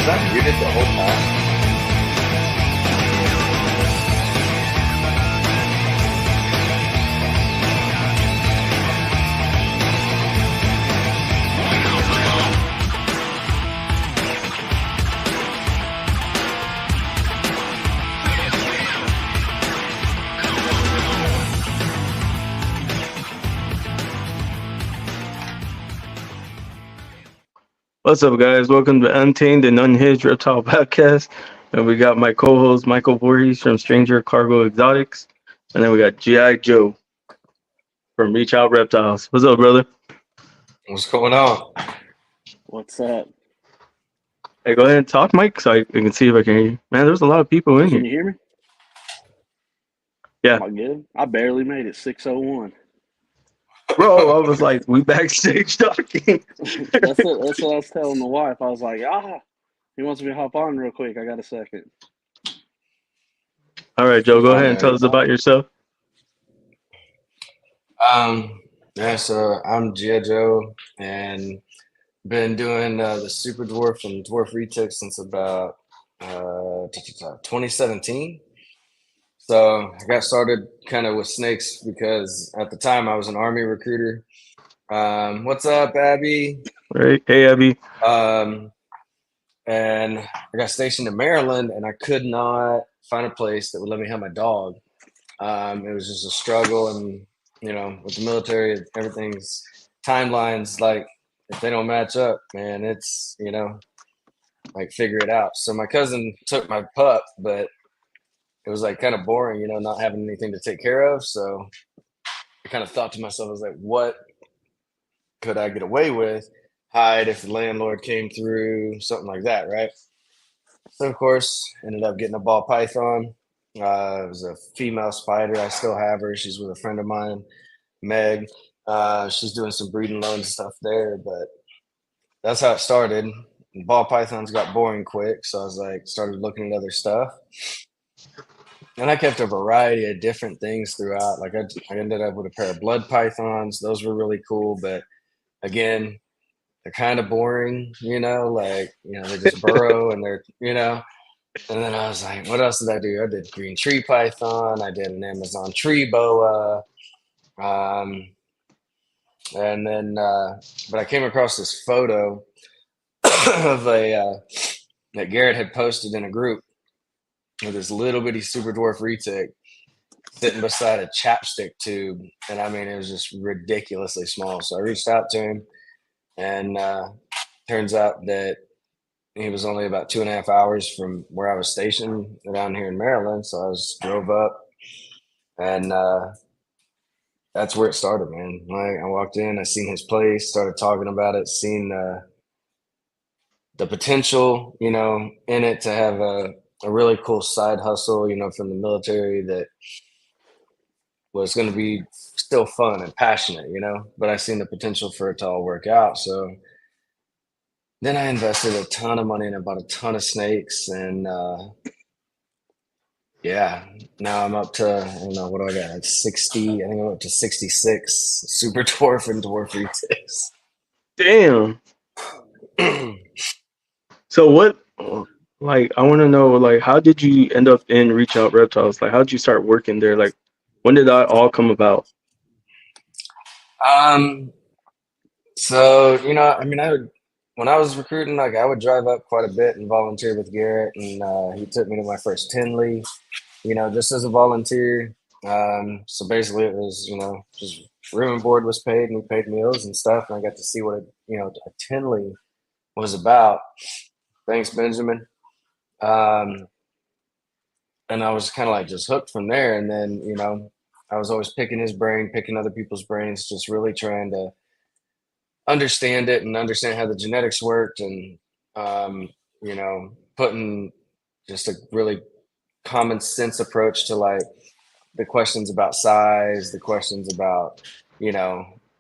that muted the whole time? What's up, guys? Welcome to Untamed and Unhinged Reptile Podcast. And we got my co-host Michael Voorhees from Stranger Cargo Exotics, and then we got GiJoe from Reach Out Reptiles. What's up, brother? What's going on? What's up? Hey, go ahead and talk, Mike, so I can see if I can hear you. Man, there's a lot of people in Can here. you hear me? Yeah. Am I good? I barely made it. 6:01. Bro, I was like, we backstage talking. That's what I was telling the wife. I was like, he wants me to hop on real quick. I got a second. All right, Joe, go ahead and Okay. tell us about yourself. So I'm GiJoe and been doing the Super Dwarf and Dwarf Retake since about 2017. So I got started kind of with snakes because at the time I was an Army recruiter. What's up, Abby? Right. Hey, Abby. And I got stationed in Maryland, and I could not find a place that would let me have my dog. It was just a struggle, and with the military, everything's timelines, like if they don't match up, man, it's like figure it out. So my cousin took my pup, but it was like kind of boring, not having anything to take care of. So I kind of thought to myself, I was like, what could I get away with? Hide if the landlord came through, something like that, right? So of course, ended up getting a ball python. It was a female spider. I still have her. She's with a friend of mine, Meg. She's doing some breeding loans and stuff there, but that's how it started. Ball pythons got boring quick, so I was like, started looking at other stuff. And I kept a variety of different things throughout. Like I ended up with a pair of blood pythons. Those were really cool, but again, they're kind of boring, they just burrow and they're, and then I was like, what else did I do? I did green tree python. I did an Amazon tree boa. And then, but I came across this photo of that Garrett had posted in a group with this little bitty super dwarf retic sitting beside a chapstick tube. And I mean, it was just ridiculously small. So I reached out to him, and turns out that he was only about 2.5 hours from where I was stationed down here in Maryland. So I drove up, and that's where it started, man. Like I walked in, I seen his place, started talking about it, seen the potential, in it to have a really cool side hustle, from the military that was going to be still fun and passionate, but I seen the potential for it to all work out. So then I invested a ton of money and I bought a ton of snakes, and now I'm up to, I don't know, what do I got? Like 60, I think I'm up to 66 super dwarf and dwarf retics. Damn. So what, like, I want to know, like, how did you end up in Reach Out Reptiles? Like, how did you start working there? Like, when did that all come about? So, I mean, when I was recruiting, like I would drive up quite a bit and volunteer with Garrett, and he took me to my first Tinley, just as a volunteer. So basically it was, just room and board was paid, and we paid meals and stuff, and I got to see what a Tinley was about. Thanks, Benjamin. And I was kind of like just hooked from there. And then, I was always picking his brain, picking other people's brains, just really trying to understand it and understand how the genetics worked, and putting just a really common sense approach to like the questions about size, the questions about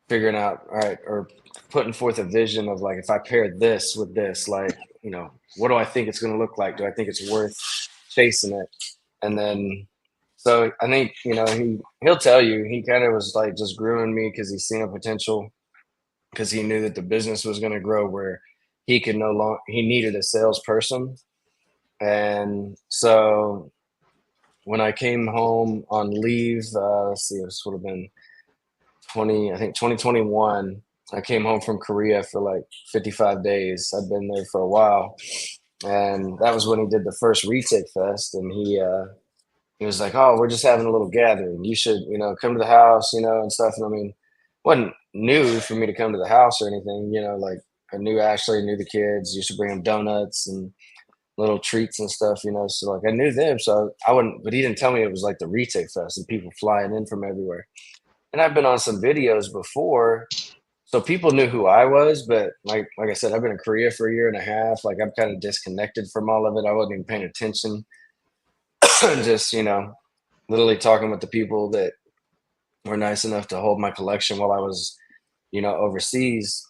figuring out, all right, or putting forth a vision of like, if I pair this with this, like, what do I think it's going to look like? Do I think it's worth chasing it? And then so I think he'll tell you, he kind of was like just grooming me because he's seen a potential, because he knew that the business was going to grow where he needed a salesperson. And so when I came home on leave, let's see, this would have been 2021. I came home from Korea for like 55 days. I'd been there for a while. And that was when he did the first Retake Fest. And he was like, "Oh, we're just having a little gathering. You should, come to the house, and stuff." And I mean, wasn't new for me to come to the house or anything, like I knew Ashley, knew the kids, used to bring them donuts and little treats and stuff, so like I knew them. So I wouldn't, but he didn't tell me it was like the Retake Fest and people flying in from everywhere. And I've been on some videos before, so people knew who I was, but like I said, I've been in Korea for a year and a half. Like I'm kind of disconnected from all of it. I wasn't even paying attention. Just, literally talking with the people that were nice enough to hold my collection while I was, overseas.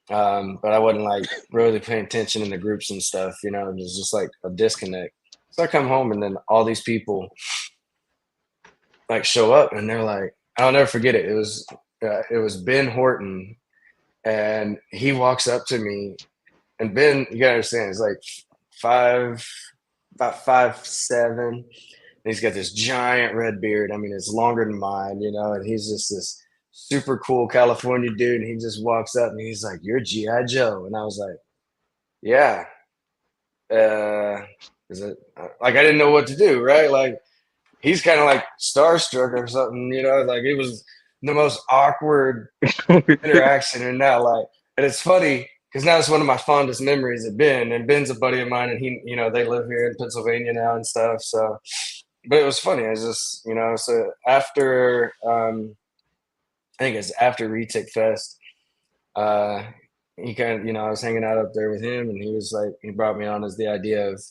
But I wasn't like really paying attention in the groups and stuff, it was just like a disconnect. So I come home and then all these people like show up and they're like, I'll never forget it. It was Ben Horton, and he walks up to me, and Ben, you gotta understand, he's like about 5'7". He's got this giant red beard. I mean, it's longer than mine, and he's just this super cool California dude. And he just walks up and he's like, "You're G.I. Joe." And I was like, "Yeah." Is it like I didn't know what to do, right? Like he's kind of like starstruck or something, like it was the most awkward interaction. And now, like, and it's funny because now it's one of my fondest memories of Ben. And Ben's a buddy of mine, and he, they live here in Pennsylvania now and stuff. So, but it was funny. I was just, so after, I think it's after Retake Fest, he kind of, I was hanging out up there with him, and he was like, he brought me on as the idea of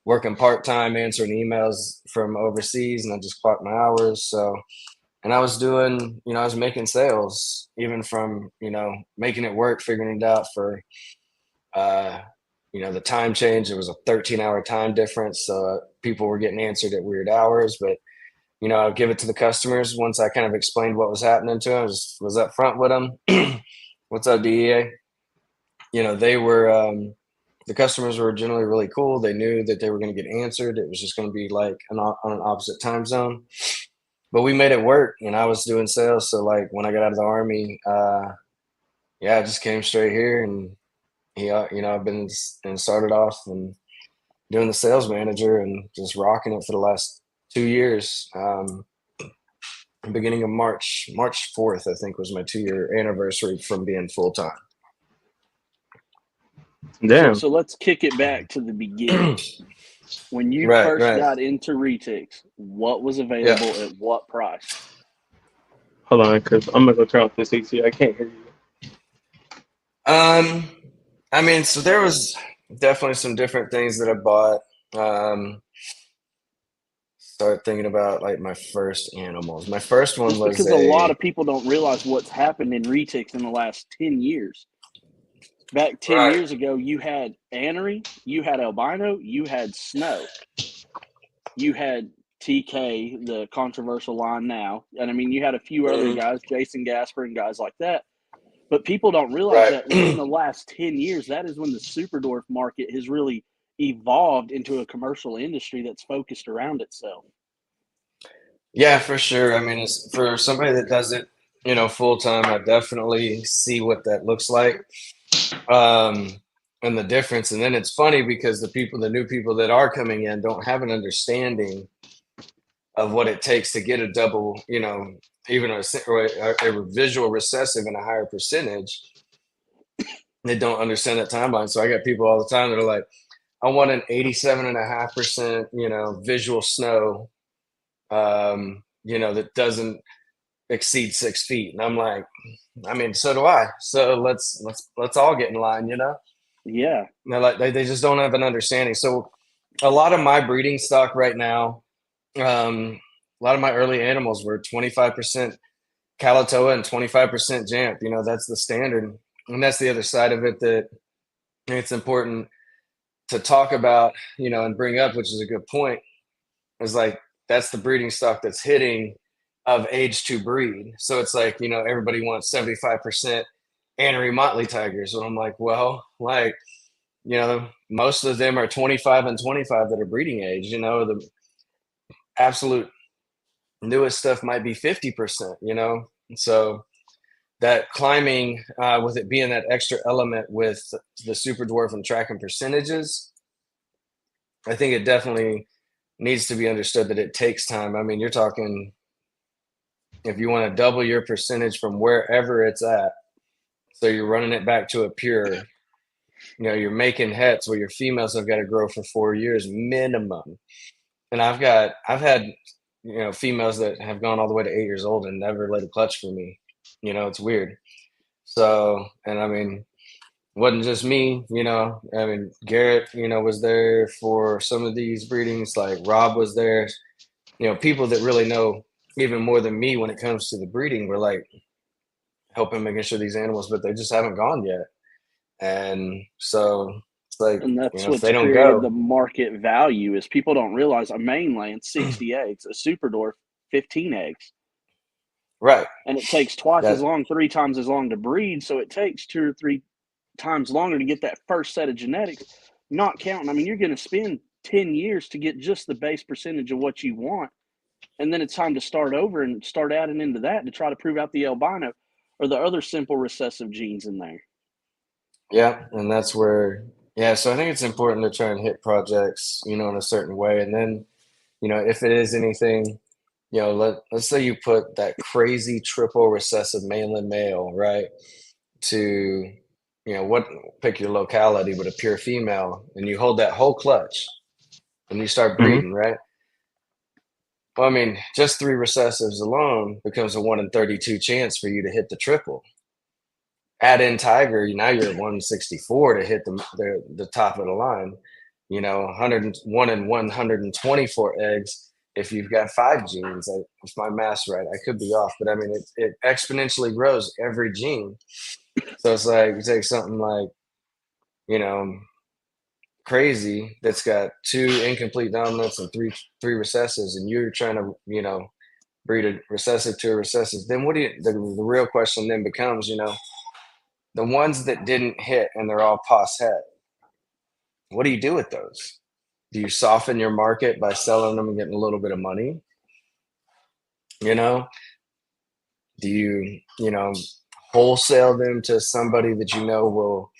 working part-time, answering emails from overseas, and I just clocked my hours. So, and I was doing, I was making sales, even from, making it work, figuring it out for, the time change. It was a 13-hour time difference. So people were getting answered at weird hours, but, I'd give it to the customers once I kind of explained what was happening to them, was up front with them. What's up, DEA? They were, the customers were generally really cool. They knew that they were going to get answered. It was just going to be like on an opposite time zone. But we made it work, and I was doing sales. So like when I got out of the Army, I just came straight here, and I've been and started off and doing the sales manager and just rocking it for the last 2 years. Beginning of March 4th, I think, was my 2-year anniversary from being full time. Damn. So let's kick it back to the beginning. When you first got into retakes, what was available at what price? Hold on, because I'm gonna go turn off this AC. I can't hear you. I mean, so there was definitely some different things that I bought. Start thinking about like my first animals. My first one was because a lot of people don't realize what's happened in retakes in the last 10 years. Back 10 years ago, you had anery, you had albino, you had snow, you had TK, the controversial line now. And I mean, you had a few other guys, Jason Gasper and guys like that. But people don't realize that within the last 10 years, that is when the super dwarf market has really evolved into a commercial industry that's focused around itself. Yeah, for sure. I mean, it's, for somebody that does it, full time, I definitely see what that looks like. And the difference. And then it's funny because the new people that are coming in don't have an understanding of what it takes to get a double, even a visual recessive in a higher percentage. They don't understand that timeline. So I got people all the time that are like, I want an 87.5%, visual snow, that doesn't exceed 6 feet. And I'm like, I mean, so do I. So let's all get in line, Yeah. They're like, they just don't have an understanding. So a lot of my breeding stock right now, a lot of my early animals were 25% Kalatoa and 25% Jamp. That's the standard. And that's the other side of it that it's important to talk about, and bring up, which is a good point, is like, that's the breeding stock that's hitting of age to breed. So it's like, everybody wants 75% Anery Motley Tigers. And I'm like, well, like, most of them are 25 and 25 that are breeding age. The absolute newest stuff might be 50%, so that climbing, with it being that extra element with the super dwarf and tracking percentages, I think it definitely needs to be understood that it takes time. I mean, you're talking, if you want to double your percentage from wherever it's at, so you're running it back to a pure, you're making hets where your females have got to grow for 4 years minimum. And I've had, females that have gone all the way to 8 years old and never laid a clutch for me. It's weird. So, and I mean, wasn't just me, I mean, Garrett, was there for some of these breedings, like Rob was there, people that really know even more than me when it comes to the breeding were like helping making sure these animals, but they just haven't gone yet. And so it's like, And that's if what's they don't created the go, market value is people don't realize a mainland 60 eggs, a super dwarf 15 eggs. right. And it takes twice That, as long, 3 times as long to breed. So it takes 2 or 3 times longer to get that first set of genetics, not counting. I mean, you're going to spend 10 years to get just the base percentage of what you want. And then it's time to start over and start adding into that to try to prove out the albino or the other simple recessive genes in there. yeah. And that's where, yeah. So I think it's important to try and hit projects, in a certain way. And then, if it is anything, let's say you put that crazy triple recessive mainland male, right, to, what, pick your locality, but a pure female, and you hold that whole clutch and you start Hmm. breeding, right? Well, I mean, just 3 recessives alone becomes a 1 in 32 chance for you to hit the triple. Add in Tiger, now you're at 164 to hit the top of the line. 101 in 124 eggs if you've got 5 genes. If my math's right, I could be off, but I mean, it exponentially grows every gene. So it's like you take something like, you know, crazy that's got 2 incomplete dominants and three recessives, and you're trying to, breed a recessive to a recessive. Then what do you? The real question then becomes, the ones that didn't hit and they're all pos het. What do you do with those? Do you soften your market by selling them and getting a little bit of money? You know, do you, wholesale them to somebody that will,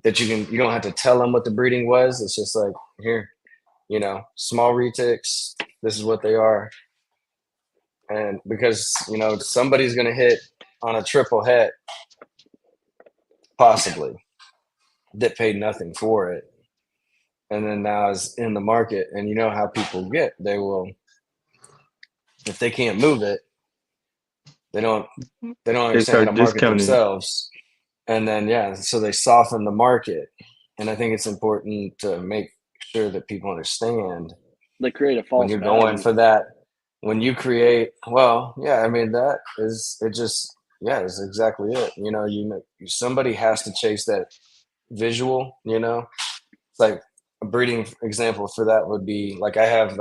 that you don't have to tell them what the breeding was. It's just like, here, small retics, this is what they are. And because, somebody's going to hit on a triple het, possibly, that paid nothing for it. And then now is in the market, and you know how people get, they will, if they can't move it, they don't They understand how to start market discounting it. themselves. And then, yeah, so they soften the market. And I think it's important to make sure that people understand They create a when false you're going value. for that, when you create, well, yeah, I mean, that is, it just, yeah, it's exactly it. Somebody has to chase that visual, it's like a breeding example for that would be like, I have,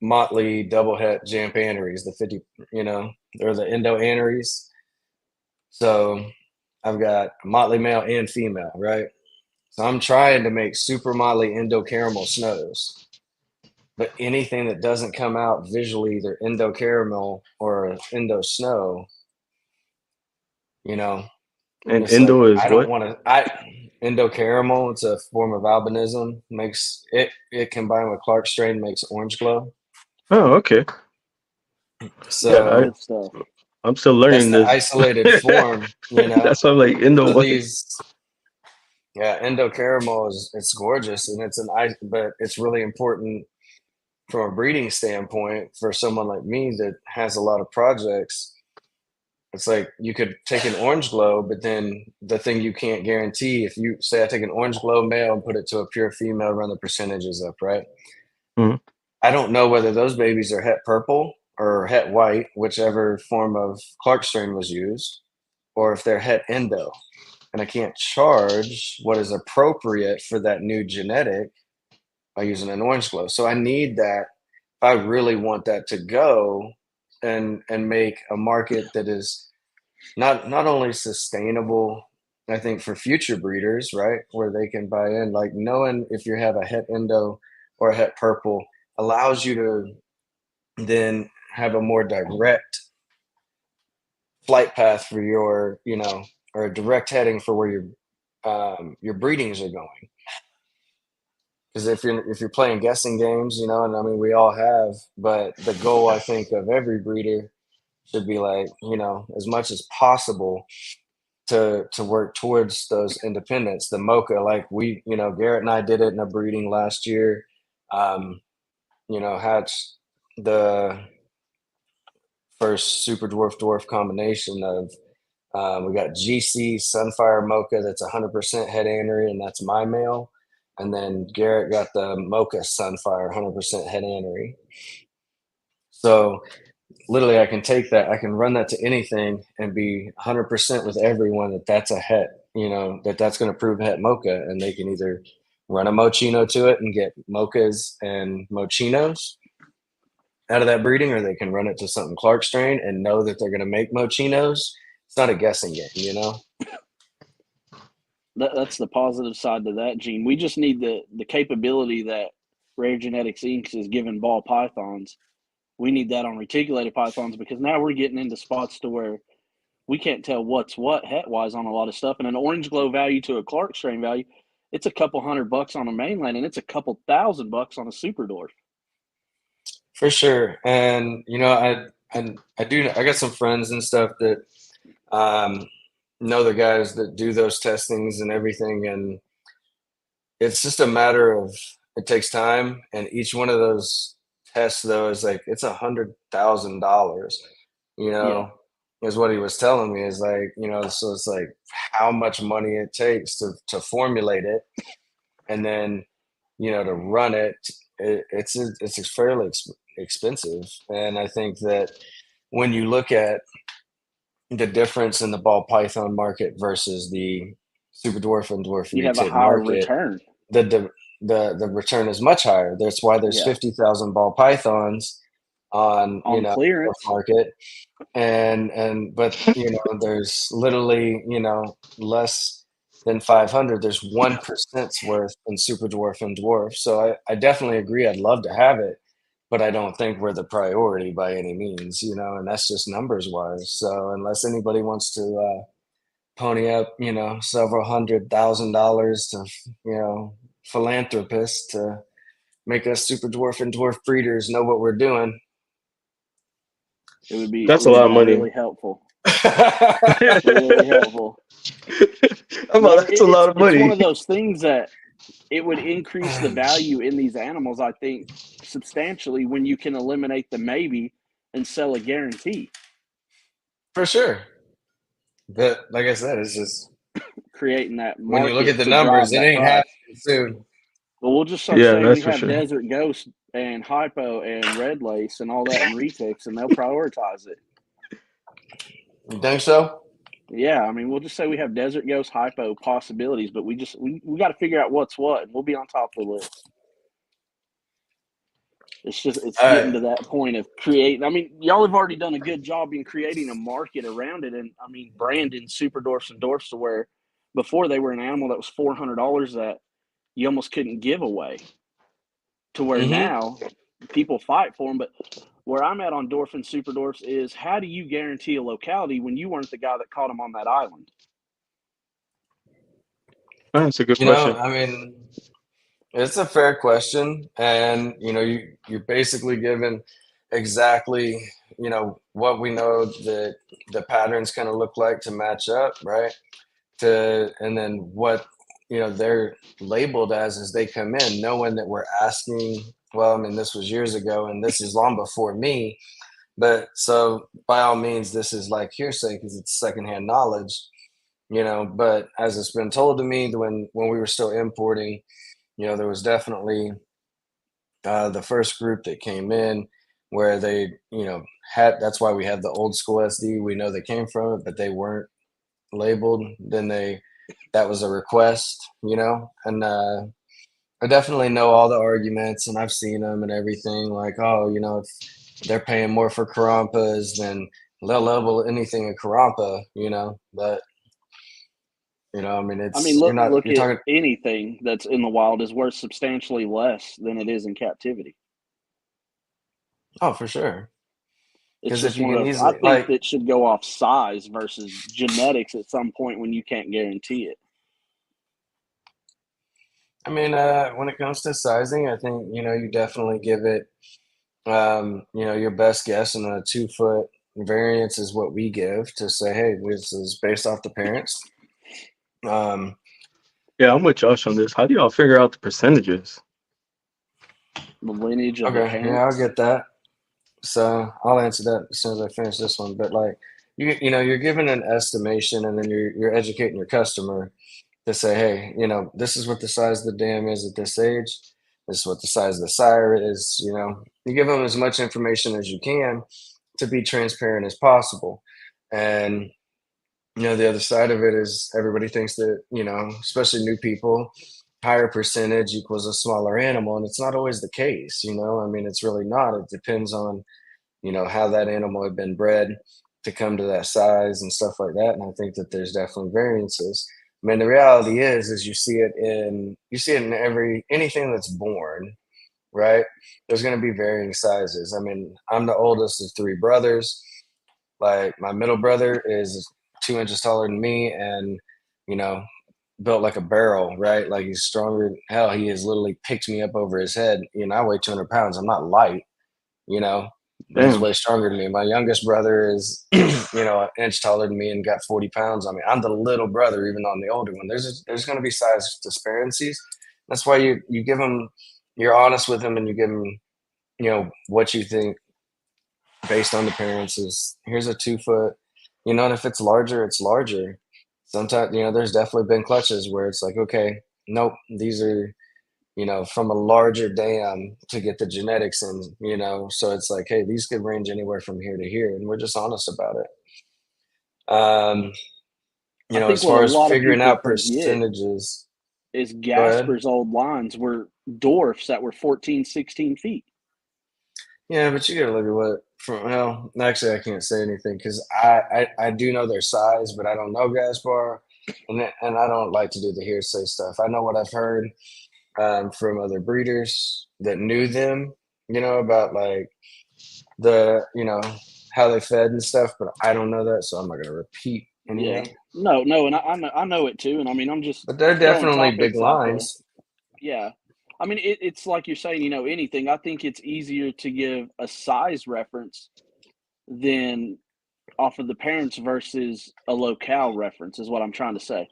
Motley double het Jamp Anneries, the 50, they're the Indo Anneries. So I've got Motley male and female, right? So I'm trying to make super Motley Indo caramel snows. But anything that doesn't come out visually, either Indo caramel or Indo snow, you know, And it's like Indo is I don't what? want to. Indo caramel, it's a form of albinism. Makes it combined with Clark strain makes orange glow. Oh, okay. Yeah, That's So good stuff. I'm still that's learning the this. isolated form, That's why I'm like Indo So what? these, yeah, Indo caramel is, it's gorgeous, and it's an ice, but it's really important from a breeding standpoint for someone like me that has a lot of projects. It's like you could take an orange glow, but then the thing you can't guarantee, if you say I take an orange glow male and put it to a pure female, run the percentages up, right? Mhm. I don't know whether those babies are het purple or het white, whichever form of Clark strain was used, or if they're het Indo. And I can't charge what is appropriate for that new genetic by using an orange glow. So I need that. If I really want that to go and make a market that is not only sustainable I think for future breeders, right, where they can buy in, like knowing if you have a het Indo or a het purple allows you to then have a more direct flight path for your, or a direct heading for where your breedings are going. Because if you're playing guessing games, and I mean we all have, but the goal I think of every breeder should be like, as much as possible to work towards those independence. The mocha, like Garrett and I did it in a breeding last year. Hatched the first super dwarf combination of we got GC Sunfire Mocha that's 100% het anery, and that's my male. And then Garrett got the Mocha Sunfire 100% het anery. So literally I can take that, I can run that to anything and be 100% with everyone that's a het, that's going to prove het mocha, and they can either run a mochino to it and get mochas and mochinos out of that breeding, or they can run it to something Clark strain and know that they're going to make mochinos. It's not a guessing game, That's the positive side to that, Gene. We just need the capability that Rare Genetics Inc. is giving ball pythons. We need that on reticulated pythons, because now we're getting into spots to where we can't tell what's what het-wise on a lot of stuff. And an orange glow value to a Clark strain value, it's a couple $100 on a mainland, and it's a couple $1,000 on a super dwarf. For sure. And I got some friends and stuff that know the guys that do those testings and everything, and it's just a matter of, it takes time, and each one of those tests though is like it's $100,000, is what he was telling me, is like, so it's like how much money it takes to formulate it, and then to run it, it's fairly expensive. And I think that when you look at the difference in the ball python market versus the super dwarf and dwarf you have a retic higher market, return. The return is much higher. That's why there's 50,000 ball pythons on clearance market, but there's literally less than 500. There's 1%'s worth in super dwarf and dwarf. So I definitely agree. I'd love to have it, but I don't think we're the priority by any means, and that's just numbers wise. So unless anybody wants to pony up, several $100,000 to, philanthropists to make us super dwarf and dwarf breeders know what we're doing. It would be a lot of money. Really helpful. Really helpful. That's a lot of money. It's one of those things that it would increase the value in these animals, I think, substantially, when you can eliminate the maybe and sell a guarantee. For sure. But like I said, it's just creating that market. When you look at the numbers, it ain't happening soon. Well, we'll just say we have Desert Ghost and Hypo and Red Lace and all that in retics, and they'll prioritize it. You think so? Yeah, I mean, we'll just say we have Desert Ghost, Hypo possibilities, but we got to figure out what's what, and we'll be on top of the list. It's getting to that point of creating. I mean, y'all have already done a good job in creating a market around it, and I mean, branding super dwarfs and dwarfs to where before they were an animal that was $400 that you almost couldn't give away, to where now people fight for them. But where I'm at on dwarf and super dwarfs is, how do you guarantee a locality when you weren't the guy that caught them on that island? That's a good question. I mean, it's a fair question, and you're basically given exactly what we know that the patterns kind of look like to match up, right? And then what they're labeled as they come in, knowing that we're asking. Well, I mean, this was years ago, and this is long before me, but so by all means, this is like hearsay because it's secondhand knowledge, But as it's been told to me, when we were still importing, there was definitely the first group that came in where they, had. That's why we have the old school SD. We know they came from it, but they weren't labeled. Then that was a request, and I definitely know all the arguments, and I've seen them and everything. Like, oh, if they're paying more for Karampas, then they'll label anything a Karampa, But You know, I mean, I mean, it's look you're at talking. anything that's in the wild is worth substantially less than it is in captivity. Oh, for sure. It's Because if just you one of can those. I easily think like, that should go off size versus genetics at some point when you can't guarantee it. I mean, when it comes to sizing, I think you definitely give it your best guess, and a 2 foot variance is what we give to say, hey, this is based off the parents. Um, Yeah, I'm with Josh on this. How do y'all figure out the percentages? The lineage of the okay, yeah, I'll parents. get that. So I'll answer that as soon as I finish this one. But like you're given an estimation, and then you're educating your customer to say, hey, this is what the size of the dam is at this age. This is what the size of the sire is. You give them as much information as you can to be transparent as possible. And the other side of it is everybody thinks that, especially new people, higher percentage equals a smaller animal. And it's not always the case, I mean, it's really not. It depends on, how that animal had been bred to come to that size and stuff like that. And I think that there's definitely variances. I mean, the reality is you see it in anything that's born, right? There's going to be varying sizes. I mean, I'm the oldest of three brothers. Like my middle brother is 2 inches taller than me, and you know, built like a barrel, right? Like he's stronger. Hell, he has literally picked me up over his head. I weigh 200 pounds. I'm not light, you know, but he's Damn. way stronger than me. My youngest brother is, an inch taller than me and got 40 pounds on me. I'm the little brother, even though I'm the older one. There's going to be size disparities. That's why you give them, you're honest with them, and you give them, what you think based on the parents is here's a 2 foot, and if it's larger, it's larger. Sometimes, there's definitely been clutches where it's like, okay, nope, these are, from a larger dam to get the genetics in, so it's like, hey, these could range anywhere from here to here, and we're just honest about it. Um, I think as what a far as lot of figuring people out forget percentages, is go ahead. Gasper's old lines were dwarfs that were 14, 16 feet. Yeah, but you gotta look at what from well, actually I can't say anything because I do know their size, but I don't know Gaspar, and I don't like to do the hearsay stuff. I know what I've heard from other breeders that knew them, about like how they fed and stuff, but I don't know that, so I'm not gonna repeat Yeah. anything. No, and I know it too. And I mean, I'm just But they're throwing definitely big topics out there. lines. Yeah. I mean, it's like you're saying, anything. I think it's easier to give a size reference than off of the parents versus a locale reference, is what I'm trying to say.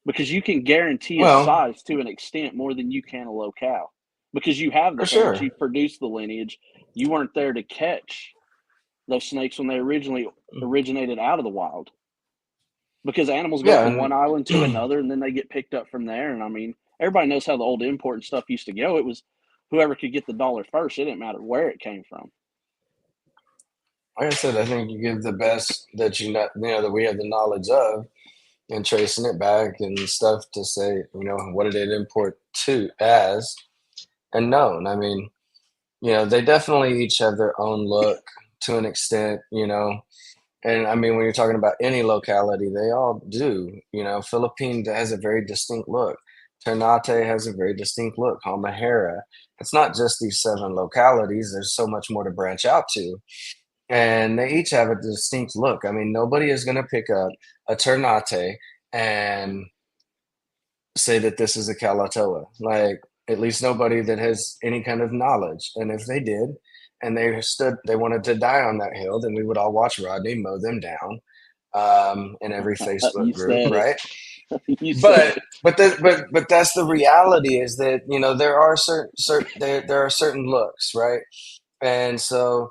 Because you can guarantee a Well, size to an extent more than you can a locale. Because you have the for parents, sure. you produced the lineage. You weren't there to catch those snakes when they originally originated out of the wild. Because animals go Yeah, from and one island to another and then they get picked up from there. And I mean, everybody knows how the old import and stuff used to go. It was whoever could get the dollar first. It didn't matter where it came from. like I said, I think you give the best that that we have the knowledge of, and tracing it back and stuff to say, what did it import to as and known. I mean, they definitely each have their own look to an extent, and I mean, when you're talking about any locality, they all do. Philippine has a very distinct look. Ternate has a very distinct look. Halmahera. It's not just these 7 localities. There's so much more to branch out to. And they each have a distinct look. I mean, nobody is going to pick up a Ternate and say that this is a Kalatoa. Like, at least nobody that has any kind of knowledge. And if they did, and they wanted to die on that hill, then we would all watch Rodney mow them down in every Facebook You group, said it. right? You said But it. but that's the reality is that there are there are certain looks, right? And so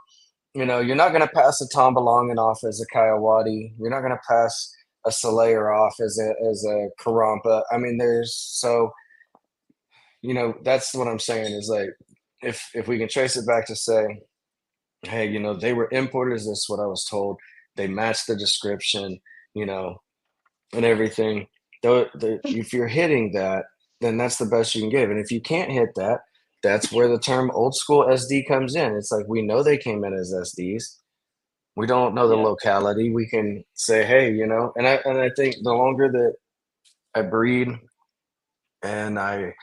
you're not going to pass a Tombalongan off as a Kayawati. You're not going to pass a Salayer off as a Karampa. I mean, that's what I'm saying is like, if we can trace it back to say, hey, they were importers. This is what I was told. They matched the description, you know, and everything. Though, if you're hitting that, then that's the best you can give. And if you can't hit that, that's where the term old school SD comes in. It's like we know they came in as SDs. We don't know the Yeah. locality. We can say, hey, and I think the longer that I breed, and I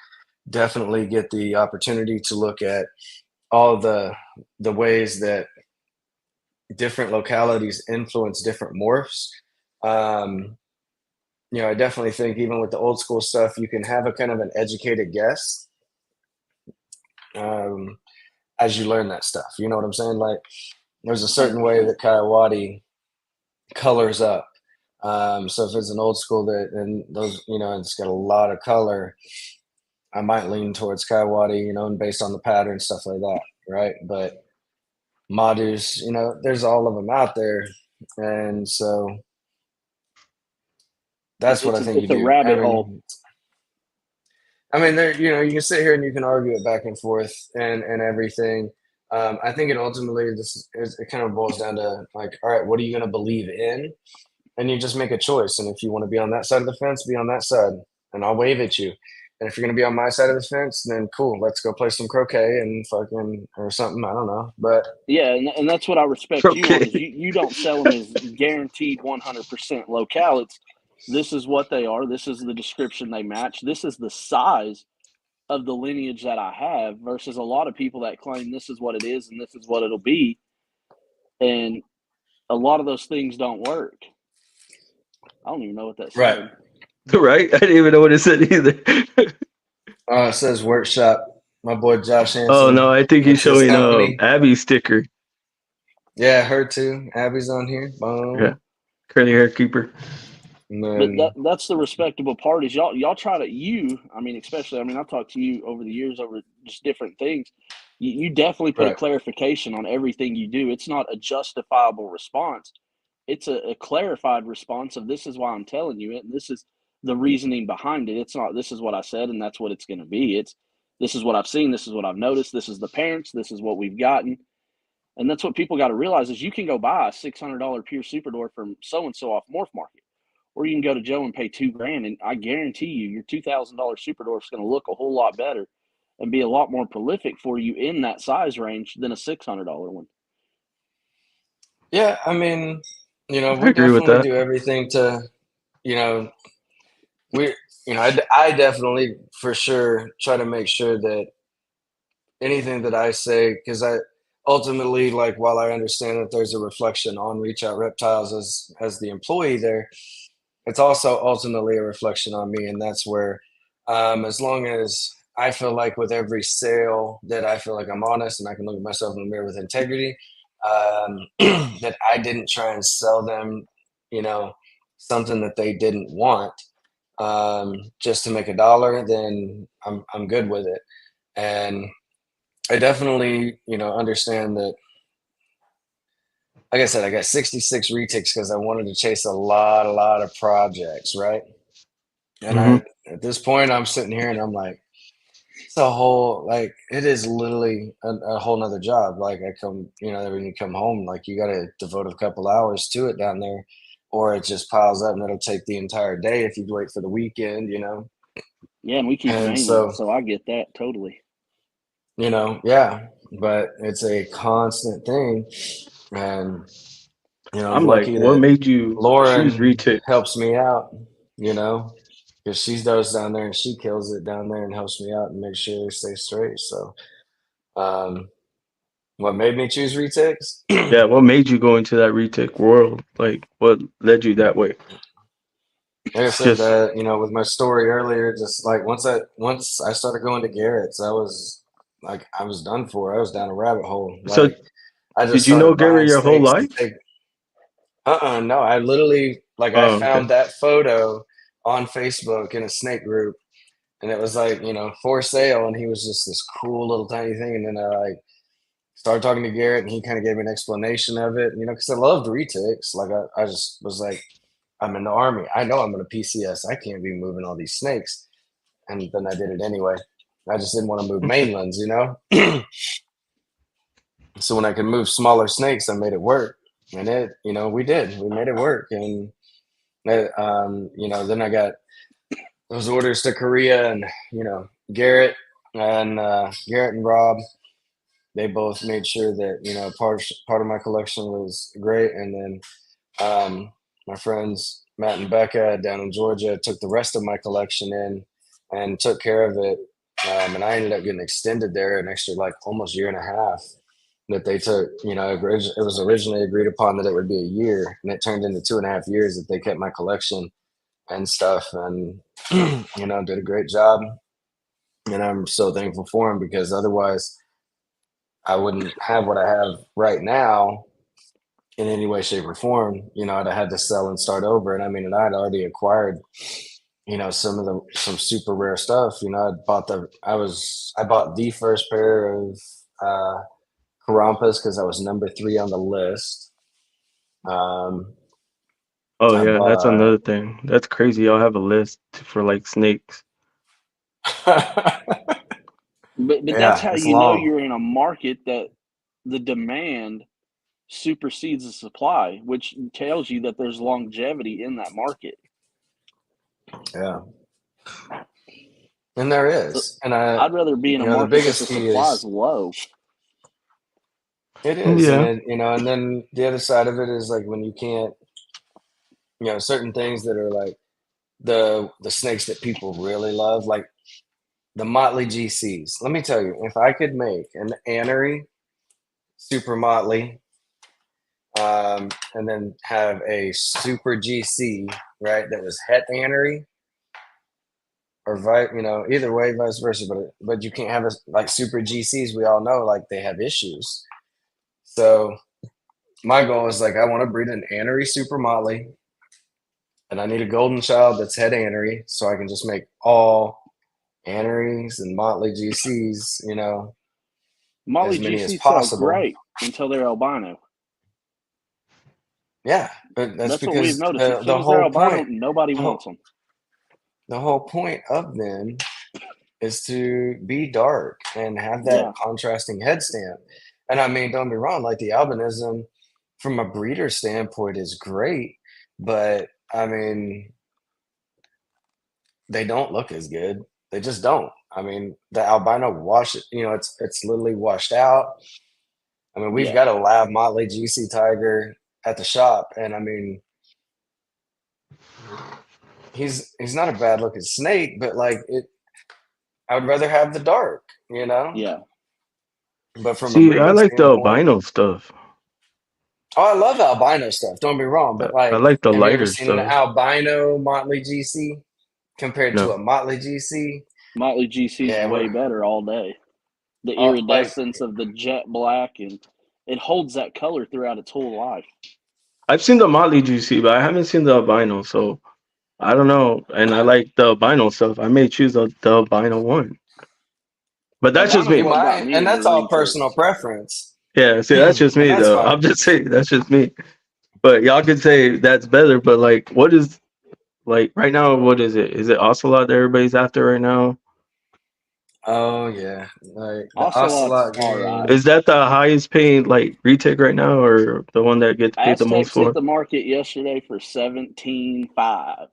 definitely get the opportunity to look at all the ways that different localities influence different morphs. Um, I definitely think even with the old school stuff, you can have a kind of an educated guess um, as you learn that stuff. You know what I'm saying? Like there's a certain way 100%. that Coyote colors up. So if it's an old school that and those, it's got a lot of color, I might lean towards Coyote, and based on the pattern, stuff like that, right? But Madus, there's all of them out there, and so that's what I think you It's a do. rabbit hole. There, you can sit here and you can argue it back and forth and everything. I think it ultimately it kind of boils down to like, all right, what are you going to believe in? And you just make a choice. And if you want to be on that side of the fence, be on that side, and I'll wave at you. And if you're going to be on my side of the fence, then cool, let's go play some croquet and fucking or something. I don't know, but Yeah, and that's what I respect you on is Okay. you don't sell them as guaranteed 100% locale. It's this is what they are. This is the description they match. This is the size of the lineage that I have versus a lot of people that claim this is what it is and this is what it'll be. And a lot of those things don't work. I don't even know what that right. said. Right? I didn't even know what it said either. It says workshop. My boy Josh Oh no, Hansen. I think he's It's his showing company. Abby's sticker. Yeah, her too. Abby's on here. Yeah. Boom. Curly hair keeper. And But then that's the respectable part is y'all try to especially I've talked to you over the years over just different things. You definitely put a right. clarification on everything you do. It's not a justifiable response. It's a clarified response of this is why I'm telling you it and this is the reasoning behind it. It's not this is what I said and that's what it's going to be. It's this is what I've seen, this is what I've noticed, this is the parents, this is what we've gotten. And that's what people got to realize is you can go buy a $600 pure super door from so and so off Morph Market, or you can go to Joe and pay $2,000, and I guarantee you, your $2,000 super door is going to look a whole lot better and be a lot more prolific for you in that size range than a $600 one. Yeah, I we agree with definitely that. do everything to, you know, we, I definitely for sure try to make sure that anything that I say, because I ultimately, like, while I understand that there's a reflection on Reach Out Reptiles as the employee there, it's also ultimately a reflection on me, and that's where, as long as I feel like with every sale that I feel like I'm honest and I can look at myself in the mirror with integrity, that I didn't try and sell them, something that they didn't want, just to make a dollar, then I'm good with it. And I definitely, understand that. Like I said, I got 66 reticks because I wanted to chase a lot of projects, right? And Hmm. at this point, I'm sitting here and I'm like, it's a whole, like, it is literally a whole nother job. Like, I come, when you come home, like, you got to devote a couple hours to it down there, or it just piles up and it'll take the entire day if you wait for the weekend. Yeah, and we keep And mainland, so, so I get that totally. yeah, but it's a constant thing. And, I'm I'm like, lucky what that made you choose Lauren retics? helps me out, because she goes down there and she kills it down there and helps me out and makes sure they stay straight. So, um, what made me choose retics? Yeah, what made you go into that retic world? Like, what led you that way? Like I said, Just with my story earlier, just like once I started going to Garrett's, I was like I was done for. I was down a rabbit hole. so. Like I just Did you know started Gary buying your whole snakes to life? take. No, I literally like I Oh, okay. found that photo on Facebook in a snake group, and it was like for sale, and he was just this cool little tiny thing, and then I like started talking to Garrett, and he kind of gave me an explanation of it, because I loved retics. Like I just was like, I'm in the army. I know I'm going to PCS. I can't be moving all these snakes. And then I did it anyway. I just didn't want to move mainlands. So when I could move smaller snakes, I made it work. And we did. We made it work. And, then I got those orders to Korea and, Garrett and Rob, they both made sure that, part of my collection was great. And then my friends Matt and Becca down in Georgia took the rest of my collection in and took care of it. And I ended up getting extended there an extra like almost year and a half that they took. It was originally agreed upon that it would be a year, and it turned into 2.5 years that they kept my collection and stuff, and did a great job. And I'm so thankful for them because otherwise I wouldn't have what I have right now in any way, shape, or form. I'd have had to sell and start over. And I mean, and I'd already acquired, some super rare stuff. I bought the first pair of Karampas because I was number 3 on the list. Oh I yeah, that's bought another thing. That's crazy. Y'all have a list for like snakes. But that's yeah, how it's you know long. you're in a market that the demand supersedes the supply, which tells you that there's longevity in that market. Yeah. And there So is. And I'd rather be in a the market that the biggest key supply is is low. it is. And Yeah. and then the other side of it is like when you can't, certain things that are like the snakes that people really love, like the Motley GCs. Let me tell you, if I could make an Anery Super Motley, and then have a Super GC, right, that was Het Anery, or either way, vice versa. But you can't have like Super GCs. We all know like they have issues. So my goal is like I want to breed an Anery Super Motley, and I need a golden child that's Het Anery, so I can just make all Anerys and Motley GCs, Molly as many as GC sell possible. great until they're albino. Yeah, but that's That's what we've because noticed. As the soon as they're whole albino, point, nobody the wants whole, them. the whole point of them is to be dark and have that Yeah. contrasting head stamp. And I mean, don't be wrong, like the albinism from a breeder standpoint is great, but I mean, they don't look as good. They just don't. I mean, the albino wash, it's literally washed out. I mean, we've Yeah. got a lab Motley GC Tiger at the shop, and I mean, he's not a bad looking snake, but like it, I would rather have the dark, Yeah. But from a See, I breeding like the standpoint, albino stuff. oh, I love albino stuff. Don't be wrong, but I like, like the have you ever lighter seen an stuff. albino Motley GC compared to No. a Motley GC? Motley GC is Yeah, way better all day. The like iridescence of the jet black, and it holds that color throughout its whole life. I've seen the Motley GC, but I haven't seen the albino, so I don't know. And I like the albino stuff. I may choose the albino one. But that's just Albino is you me. what got might, me and into that's all personal retics. preference, Yeah, see, that's and just me that's though. fine. I'm just saying that's just me. But y'all could say that's better, but like what is like right now, what is it? Is it Ocelot that everybody's after right now? Oh yeah, like the Ocelot's Ocelot all right. game. Is that the highest paying like retake right now or the one that gets paid the most Aztecs hit for? the market yesterday for 17.5.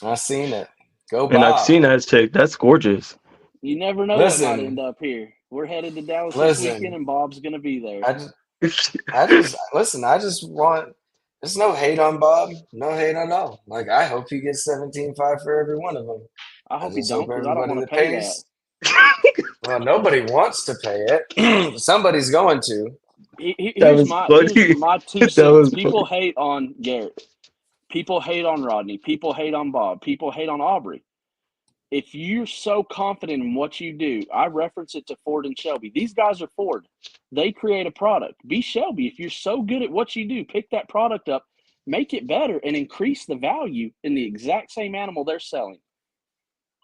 I seen it. Go And I've Bob. seen Aztec. That's gorgeous. You never know what might end Listen, up here. We're headed to Dallas this weekend, listen. and Bob's going to be there. I just listen. I just want. There's no hate on Bob. No hate on all. Like I hope he gets 17.5 for every one of them. I I hope he just hope don't, because I don't everybody want to that pay that. pays. Well, nobody wants to pay it. Somebody's going to. That Here's was my funny. here's my 2 That cents. was People funny. hate on Garrett. People hate on Rodney. People hate on Bob. People hate on Aubrey. If you're so confident in what you do, I reference it to Ford and Shelby. These guys are Ford. They create a product. Be Shelby. If you're so good at what you do, pick that product up, make it better, and increase the value in the exact same animal they're selling.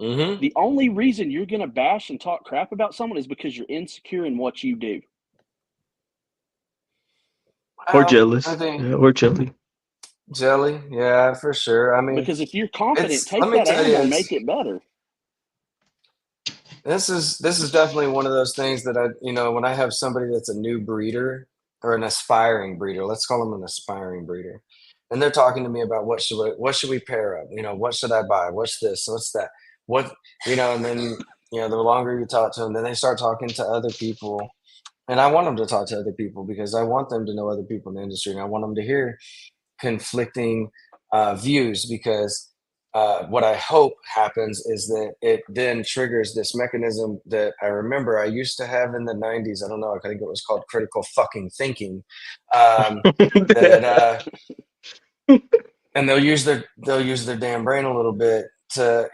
Mm-hmm. The only reason you're going to bash and talk crap about someone is because you're insecure in what you do. Or Well, I jealous. think Yeah, or jelly. jelly. Yeah, for sure. I mean, Because if you're confident, it's. Let take me that tell you, animal, it's. make it better. This is definitely one of those things that when I have somebody that's a new breeder or an aspiring breeder, let's call them an aspiring breeder, and they're talking to me about what should we pair up, what should I buy, what's this, what's that, what, and then the longer you talk to them, then they start talking to other people, and I want them to talk to other people because I want them to know other people in the industry, and I want them to hear conflicting views, because what I hope happens is that it then triggers this mechanism that I remember I used to have in the 90s. I don't know, I think it was called critical fucking thinking. That and they'll use their damn brain a little bit to,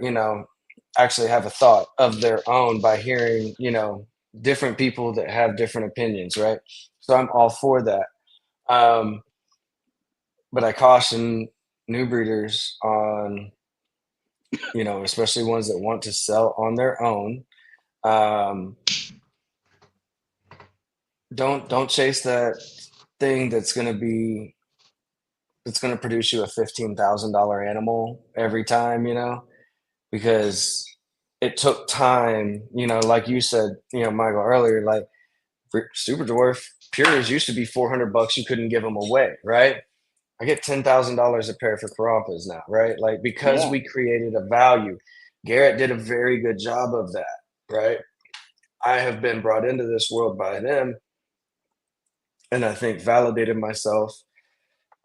actually have a thought of their own by hearing, different people that have different opinions, right? So I'm all for that. But I caution new breeders on, especially ones that want to sell on their own. Don't chase that thing that's going to produce you a $15,000 animal every time, because it took time, like you said, Michael, earlier, like super dwarf pures used to be $400. You couldn't give them away, right? I get $10,000 a pair for Karampas now, right? Like, because we created a value. Garrett did a very good job of that, right? I have been brought into this world by them, and I think validated myself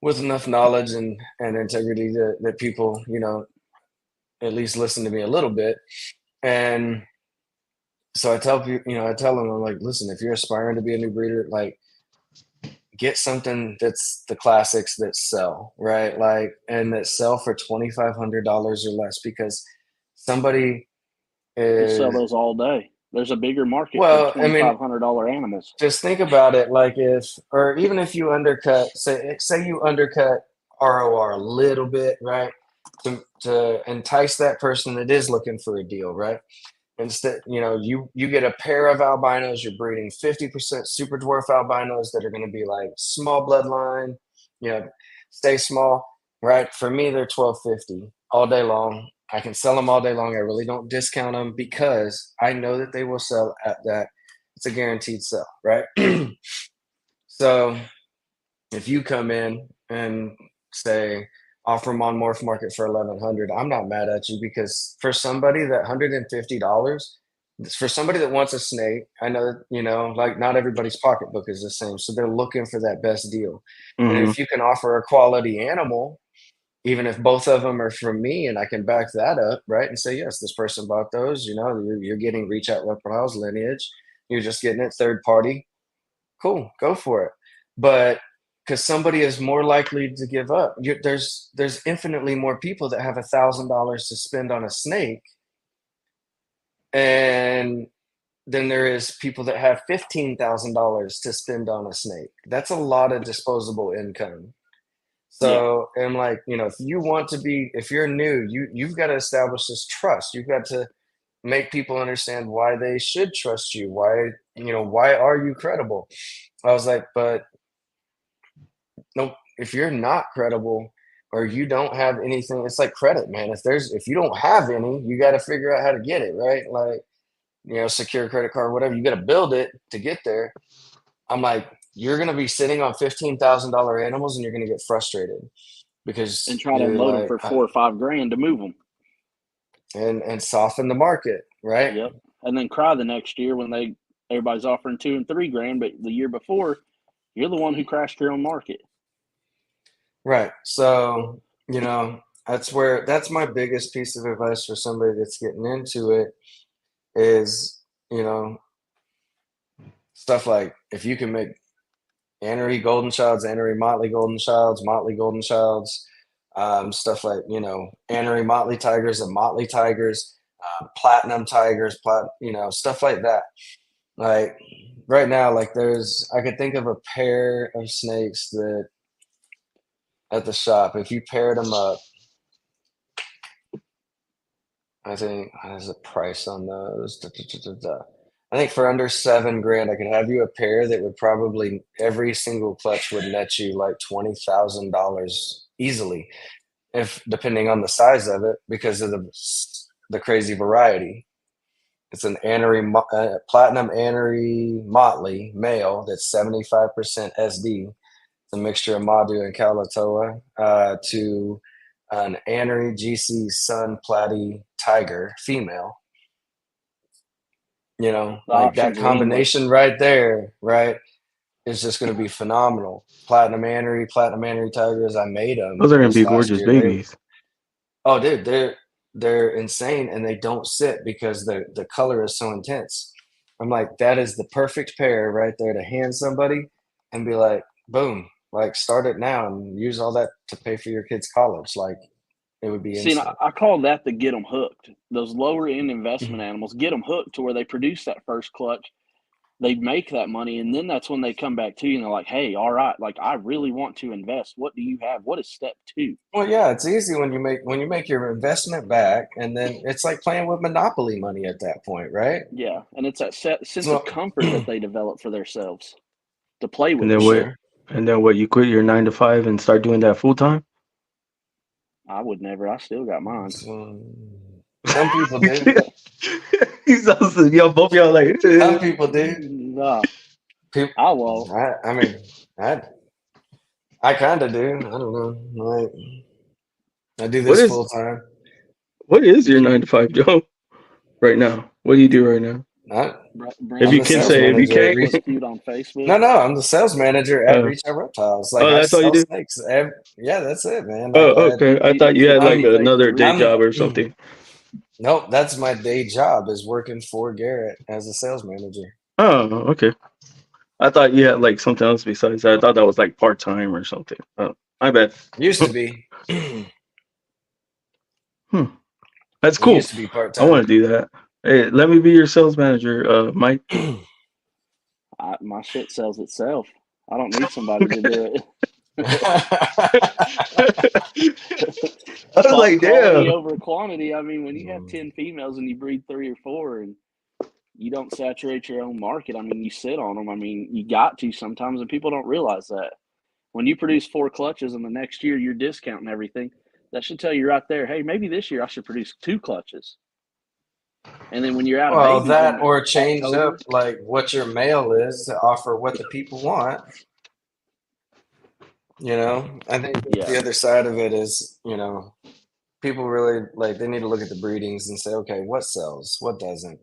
with enough knowledge and integrity that people, at least listen to me a little bit. And so I tell people, I tell them, I'm like, listen, if you're aspiring to be a new breeder, like, get something that's the classics that sell, right? Like, and that sell for $2,500 or less, because somebody We'll sell is, those all day. There's a bigger market well, for $2,500 animals. just think about it. Like, or even if you undercut, say you undercut ROR a little bit, right? To entice that person that is looking for a deal, right? Instead, you get a pair of albinos, you're breeding 50% super dwarf albinos that are going to be like small bloodline, stay small, right? For me, they're $1,250 all day long. I can sell them all day long. I really don't discount them because I know that they will sell at that. It's a guaranteed sell, right? So if you come in and say, offer them on Morph Market for $1,100, I'm not mad at you, because for somebody that $150, for somebody that wants a snake, I know that, like, not everybody's pocketbook is the same, so they're looking for that best deal. And if you can offer a quality animal, even if both of them are from me, and I can back that up, right, and say, yes, this person bought those, you're getting Reach Out Reptiles lineage, you're just getting it third party, cool, go for it. But because somebody is more likely to give up, there's infinitely more people that have $1,000 to spend on a snake, and then there is people that have $15,000 to spend on a snake. That's a lot of disposable income. So, and like, if you want to be, if you're new, you've got to establish this trust. You've got to make people understand why they should trust you. Why are you credible? I was like, but no, if you're not credible or you don't have anything, it's like credit, man. If you don't have any, you got to figure out how to get it, right? Like, secure credit card, whatever. You got to build it to get there. I'm like, you're going to be sitting on $15,000 animals, and you're going to get frustrated because and try to you're unload like, them for $4 or $5 to move them, and soften the market, right? Yep. And then cry the next year when everybody's offering $2 and $3 but the year before, you're the one who crashed your own market. Right. So, that's my biggest piece of advice for somebody that's getting into it is, stuff like, if you can make Annery Golden Childs, Annery Motley Golden Childs, Motley Golden Childs, stuff like, Annery Motley Tigers and Motley Tigers, Platinum Tigers, stuff like that. Like, right now, like, I could think of a pair of snakes that at the shop, if you paired them up, I think, there's a price on those. I think for under $7,000, I could have you a pair that would probably, every single clutch would net you like $20,000 easily, if depending on the size of it, because of the crazy variety. It's an platinum Annery Motley male that's 75% SD. It's a mixture of Madu and Kalatoa, to an Annery GC Sun Platy Tiger female. Like that combination right there, right? is just going to be phenomenal. Platinum Annery tigers. I made them Those are gonna this be last gorgeous year. babies. Oh, dude, they're insane, and they don't sit because the color is so intense. I'm like, that is the perfect pair right there to hand somebody and be like, boom, like start it now and use all that to pay for your kid's college. Like it would be See, and instant. I call that the get them hooked. Those lower end investment Mhm. animals, get them hooked to where they produce that first clutch. They make that money, and then that's when they come back to you and they're like, "Hey, all right, like I really want to invest. What do you have? What is step 2?" Well, yeah, it's easy when you make your investment back, and then it's like playing with monopoly money at that point, right? Yeah, and it's that sense of So comfort that they develop for themselves to play And with then it. what? sure. And then what? You quit your 9 to 5 and start doing that full time? I would never. I still got mine. So, some people do. He's also, y'all both y'all like, Some people do. Nah, People, I won't. I mean, I kind of do. I don't know. Like, I do what this is full time. what is your 9 to 5 job right now? What do you do right now? I, If I'm Bring you the can sales pictures say, of if you manager at can't, what's Reach. cute on Facebook. No, I'm the sales manager at uh, Reach Out Reptiles. Like oh, I that's all you sell do. snakes. Yeah, that's it, man. Like Oh, okay. I thought you He had does like the I'm, face for another day Reach I'm. job Out. or something. Nope, that's my day job is working for Garrett as a sales manager. Oh, okay. I thought you had like something else besides that. I thought that was like part time or something. Oh, my bad. Used to be. It Hmm. That's cool. used to be part I time. want to do that. Hey, let me be your sales manager, Mike. My shit sells itself. I don't need somebody to do it. I was like, Quality damn. over quantity. I mean, when you have 10 females and you breed 3 or 4 and you don't saturate your own market, I mean, you sit on them. I mean, you got to sometimes, and people don't realize that. When you produce 4 clutches and the next year you're discounting everything, that should tell you right there, hey, maybe this year I should produce 2 clutches. And then when you're out of Well, babies that in or change up October, like what your mail is to offer what the people want. I think yeah, the other side of it is, people really like they need to look at the breedings and say, okay, what sells, what doesn't.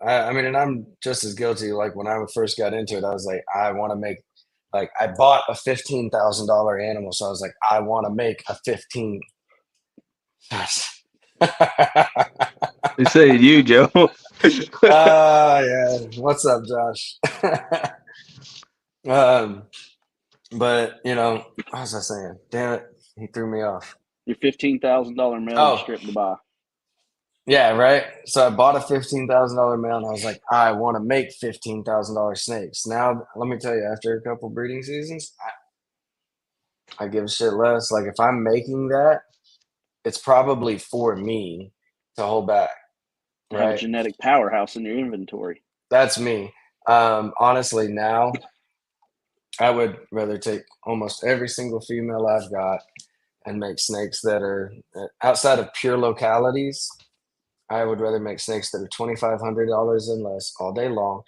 I mean, and I'm just as guilty. Like when I first got into it, I was like, I want to make, like, I bought a $15,000 animal, so I was like, I want to make a 15. They say you, Joe. Yeah. What's up, Josh? um, but what was I saying? Damn it, he threw me off. your $15,000 male you Oh, stripped to buy. yeah, right. So I bought a $15,000 male, and I was like, I want to make $15,000 snakes. Now, let me tell you, after a couple breeding seasons, I give a shit less. Like if I'm making that, it's probably for me to hold back, To have a right? genetic powerhouse in your inventory. That's me. Honestly, now I would rather take almost every single female I've got and make snakes that are outside of pure localities. I would rather make snakes that are $2,500 and less all day long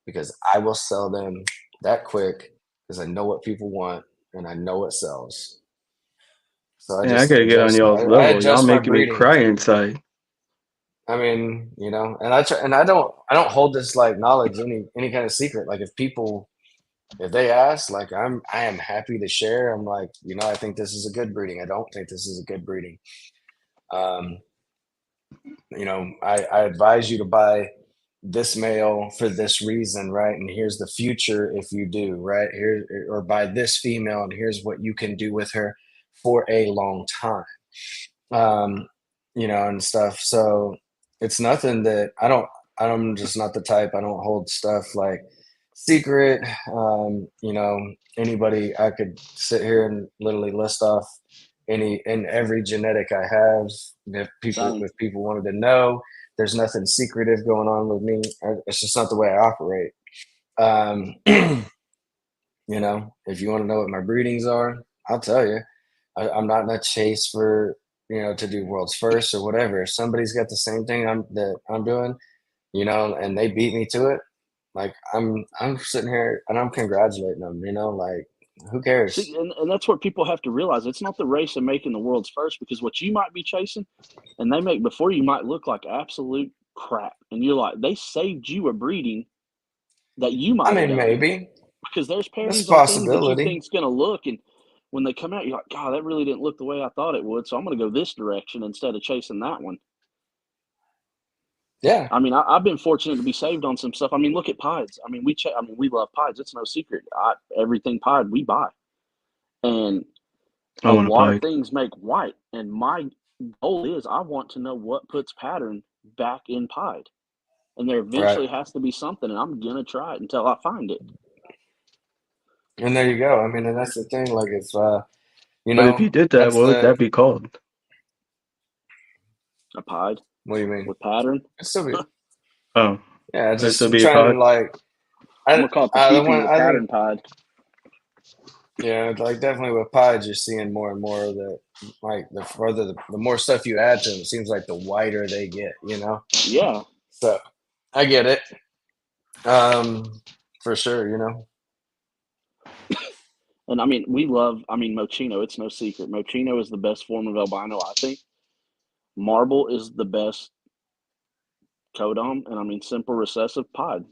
because I will sell them that quick because I know what people want and I know it sells. So I Man, I just gotta get on adjust. y'all's I level. Y'all adjust my making me breeding. cry inside. I mean, and I try, and I don't hold this like knowledge any kind of secret. Like if they ask, like I am happy to share. I'm like, I think this is a good breeding. I don't think this is a good breeding. Um, I advise you to buy this male for this reason, right? And here's the future if you do, right? Here or buy this female, and here's what you can do with her for a long time. Um, and stuff. So it's nothing that I'm just not the type. I don't hold stuff like secret. Anybody I could sit here and literally list off any and every genetic I have. Same. If people wanted to know, there's nothing secretive going on with me. It's just not the way I operate. Um, if you want to know what my breedings are, I'll tell you. I'm not in a chase for to do world's first or whatever. If somebody's got the same thing that I'm doing, and they beat me to it, like I'm sitting here and I'm congratulating them. Like who See, cares? and that's what people have to realize. It's not the race of making the world's first, because what you might be chasing and they make before you might look like absolute crap. And you're like, they saved you a breeding that you I might have mean, done. maybe Because there's that's a pairings on things that you possibility. think's going to look, and when they come out, you're like, God, that really didn't look the way I thought it would. So I'm going to go this direction instead of chasing that one. Yeah, I mean, I've been fortunate to be saved on some stuff. I mean, look at pieds. I mean, we love pieds. It's no secret. Everything pied we buy, and I a want a lot of pied. things make white. And my goal is I want to know what puts pattern back in pied, and there right. eventually has to be something, and I'm gonna try it until I find it. And there you go. I mean, and that's the thing. Like, if But if you did that, that's what would that be called? A pied what do you mean? with pattern. It's still be, Oh, yeah. it'd still Just be a trying to pod. like, I'm gonna call it the the PP one with I think, pattern pied. yeah, like definitely with pies, you're seeing more and more that like the further the more stuff you add to them, it seems like the whiter they get. Yeah, So I get it. For sure. and I mean we love. I mean Mochino. It's no secret. Mochino is the best form of albino. I think marble is the best codom, and I mean simple recessive pied.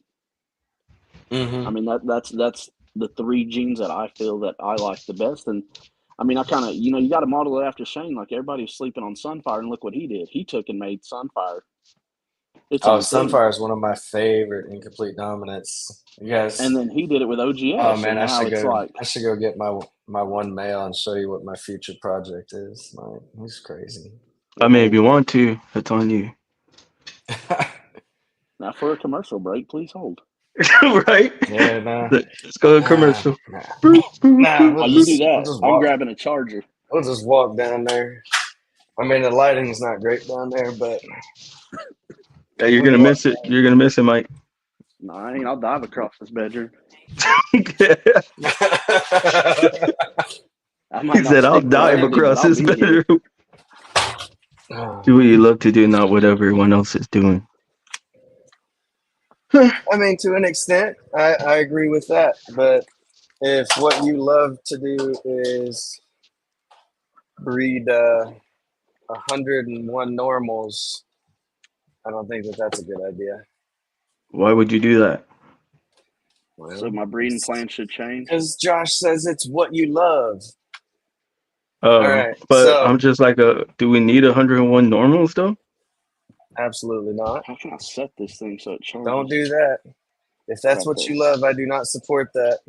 I Hmm. mean that's the three genes that I feel that I like the best. And I mean I kind of you got to model it after Shane. Like everybody was sleeping on Sunfire, and look what he did. He took and made Sunfire its Oh, own thing, Sunfire is one of my favorite incomplete dominants. You and guys, then he did it with oh OGS, man, and I now should it's go. like I should go get my one male and show you what my future project is. Like, he's crazy. I mean, if you want to, it's on you. now for a commercial break. Please hold. Right? Yeah, nah, Let's go to nah, commercial. nah, Boop, boop, nah. boop, While We'll you do just we'll that, just I'm walk. grabbing a charger. We'll just walk down there. I mean, the lighting's not great down there, but Yeah, you're we gonna can walk miss it. You're gonna miss it, Mike. No, I ain't. I'll dive across this bedroom. down. I might He not said, "I'll stick the dive landing, but across I'll his be here. bedroom." Do what you love to do, not what everyone else is doing. I mean, to an extent, I agree with that. But if what you love to do is breed 101 normals, I don't think that that's a good idea. Why would you do that? So Well, my breeding plan should change. because Josh says it's what you love. All right, But I'm so just like do we need 101 normals though? absolutely not. How can I set this thing so it Don't charges? do that. If that's Right what there. you love, I do not support that.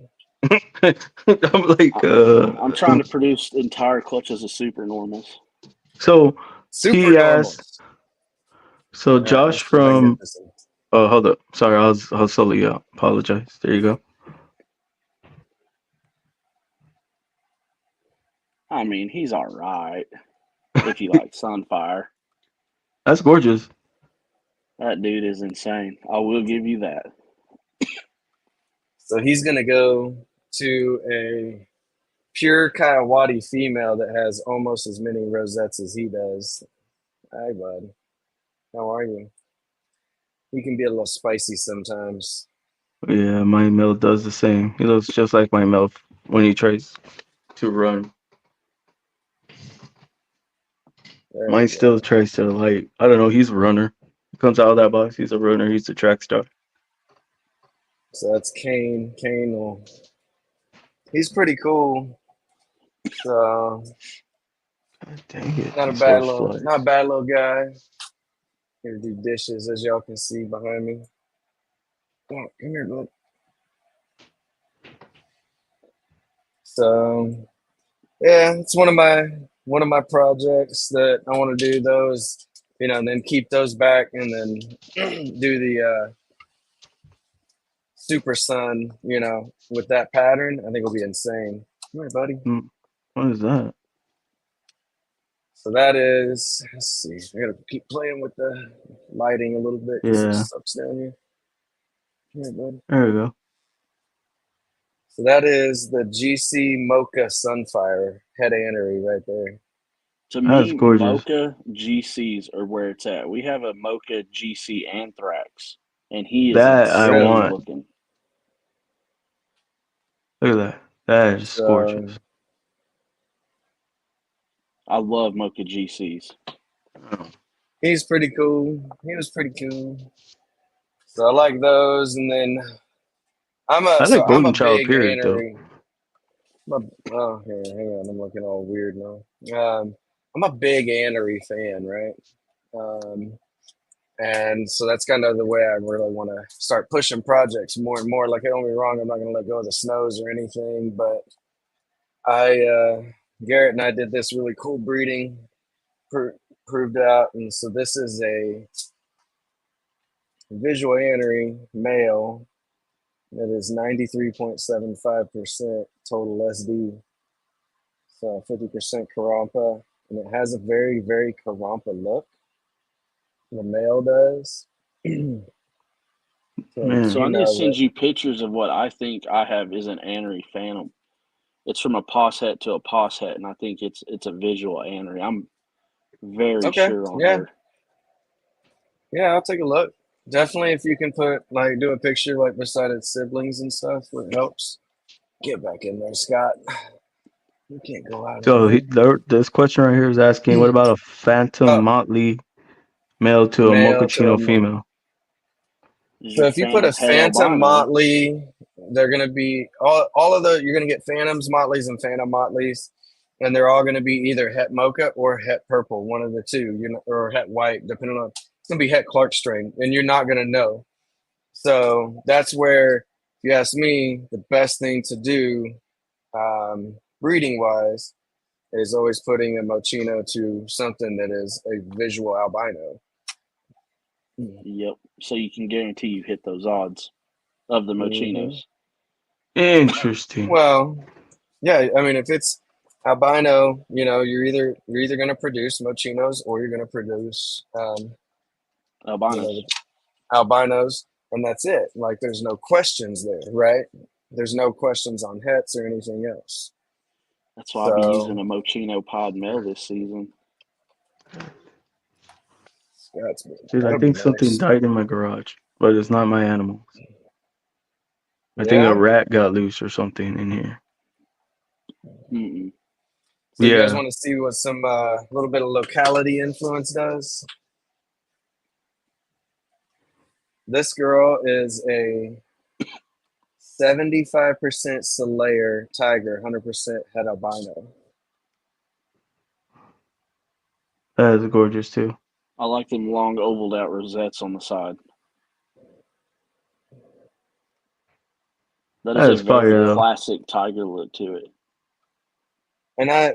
I'm like, I'm trying to produce entire clutches of super normals. so Super he asked, normals. so All right, Josh that's from, magnificent. oh, hold up. Sorry, I'll solo you out. Apologize. There you go. I mean, he's all right if you like Sunfire. That's gorgeous. That dude is insane. I will give you that. So he's gonna go to a pure Kayawati female that has almost as many rosettes as he does. Hi, bud. How are you? He can be a little spicy sometimes. Yeah, my male does the same. He looks just like my male when he tries to run. There we Mine go. still tries to like, I don't know, he's a runner. He comes out of that box, he's a runner, he's a track star. So that's Kane. He's pretty cool. So God dang it, not a these bad horse little, flies. not a bad little guy. Here to do dishes, as y'all can see behind me. Oh, come here, bud. So yeah, it's one of my projects that I want to do. Those, and then keep those back, and then do the Super Sun, with that pattern. I think it'll be insane. Come here, buddy. What is that? So that is, let's see. I gotta keep playing with the lighting a little bit because it Yeah, sucks down here. Come here, buddy. there we go. So that is the GC Mocha Sunfire head annery right there. To That's me, gorgeous. Mocha GCs are where it's at. We have a Mocha GC Anthrax, and he is That I insane Really? want. looking. Look at that. That is So gorgeous. I love Mocha GCs. Oh. he's pretty cool. He was pretty cool. So I like those, and then I like I'm a golden child big period though. anery. Oh, here, hang on. I'm looking all weird now. I'm a big anery fan, right? Um, and so that's kind of the way I really want to start pushing projects more and more. Like, don't get me wrong, I'm not going to let go of the snows or anything, but Garrett and I did this really cool breeding, proved out, and so this is a visual anery male that is 93.75% total SD, so 50% Karampa, and it has a very, very Karampa look. The male does. So the Man, So I need to female send look. you pictures of what I think I have is an Anery Phantom. It's from a posset to a posset, and I think it's a visual Anery. I'm very Okay, sure on yeah, her. yeah, I'll take a look. Definitely, if you can put like do a picture like beside its siblings and stuff, it helps. Get back in there, Scott. You can't go out in so there. this question right here is asking, what about a phantom Oh, motley male to a male to mochaccino a female? Is So your if you put a Phantom's head phantom albino? motley, they're gonna be all of the you're gonna get phantoms, motleys, and phantom motleys, and they're all gonna be either het mocha or het purple, one of the two, you know, or het white, depending on it's gonna be het Clark strain, and you're not gonna know. So that's where, if you ask me, the best thing to do, breeding wise, is always putting a mochino to something that is a visual albino. Yep. So you can guarantee you hit those odds of the Mm-hmm. Mochinos. Interesting. Well, yeah, I mean, if it's albino, you know, you're either going to produce mochinos or you're going to produce, you know, Albinos. the albinos, and that's it. Like, there's no questions there, right? There's no questions on hets or anything else. That's why I'll be using So a Mochino pod male this season. that's Dude, I that'll be think something nice. died in my garage, but it's not my animals. I think a Yeah. rat got loose or something in here. Mm-mm. So you guys Yeah, want to see what some little bit of locality influence does? This girl is a 75% Solaire tiger, 100% het albino. that is gorgeous too. I like them long ovaled out rosettes on the side. That is That a is very fire though. classic tiger look to it. And I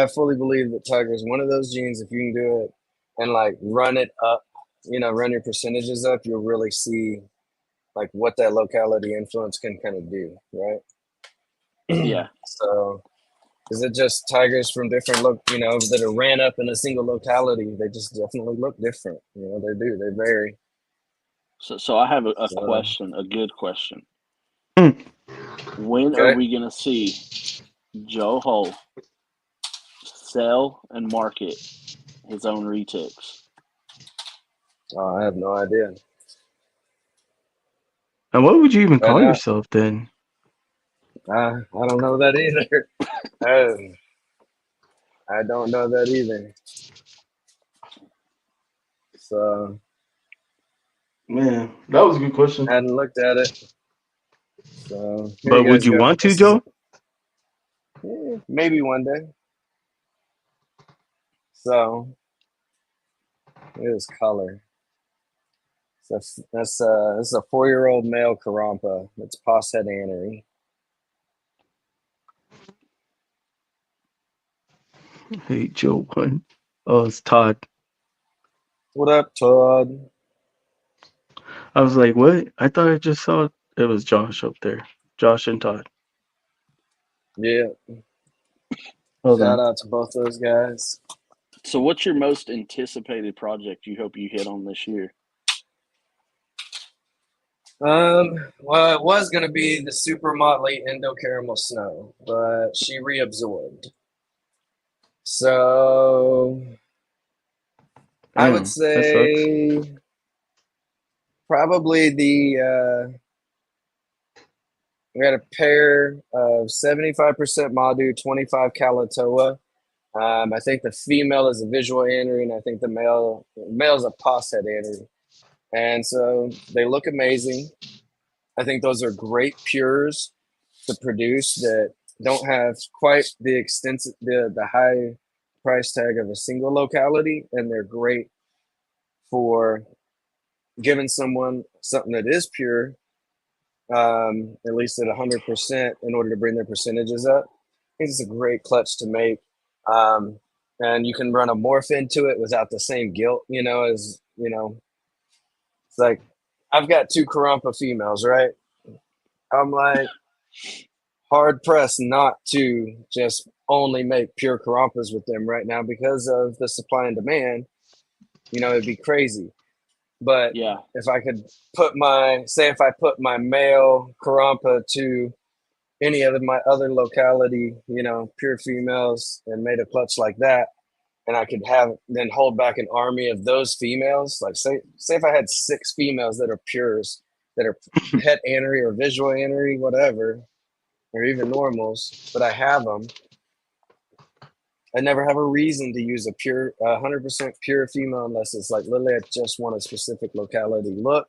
fully believe that tiger is one of those genes. If you can do it and like run it up, you know, run your percentages up, you'll really see like what that locality influence can kind of do, right? Yeah. So is it just tigers from different look, you know, that are ran up in a single locality? They just definitely look different. You know, they do. They vary. So I have a So question, a good question. Hmm. When are okay. we going to see Joe Hull sell and market his own retics? Oh, I have no idea. And what would you even And call yourself then? I don't know that either. I don't know that either. So Man, that was a good question. I hadn't looked at it. So here But you would guys you go. want to, This is Joe? maybe one day. So look at this color. So that's a 4-year-old male Karampa. It's pos head anery. Hey, Joe. One. Oh, it's Todd. What up, Todd? I was like, what? I thought I just saw it was Josh up there. Josh and Todd. Yeah. Hold Shout on. out to both those guys. So what's your most anticipated project you hope you hit on this year? Well, it was gonna be the super motley Indo caramel snow, but she reabsorbed. So I would Damn, that sucks. say probably we had a pair of 75% Madu, 25 Kalatoa. I think the female is a visual anery, and I think the male is a pos head anery. And so they look amazing. I think those are great pures to produce that don't have quite the extensive the high price tag of a single locality, and they're great for giving someone something that is pure, at least at 100% in order to bring their percentages up. I think it's a great clutch to make. And you can run a morph into it without the same guilt, as, it's like, I've got 2 Karumpa females, right? I'm like hard pressed not to just only make pure Karumpas with them right now because of the supply and demand. It'd be crazy. But Yeah. if I could if I put my male Karumpa to any of my other locality, pure females, and made a clutch like that, and I could then hold back an army of those females, like say if I had 6 females that are pures, that are het anery or visual anery, whatever, or even normals, but I have them. I never have a reason to use a pure, 100% pure female unless it's like literally I just want a specific locality look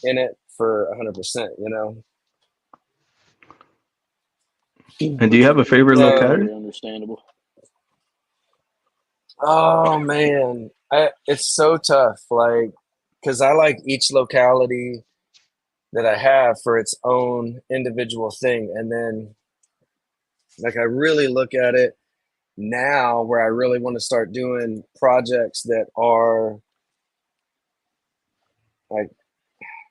in it for 100%. And do you have a favorite So, locality? Very understandable. oh man, it's so tough. Like, because I like each locality that I have for its own individual thing, and then like I really look at it now where I really want to start doing projects that are like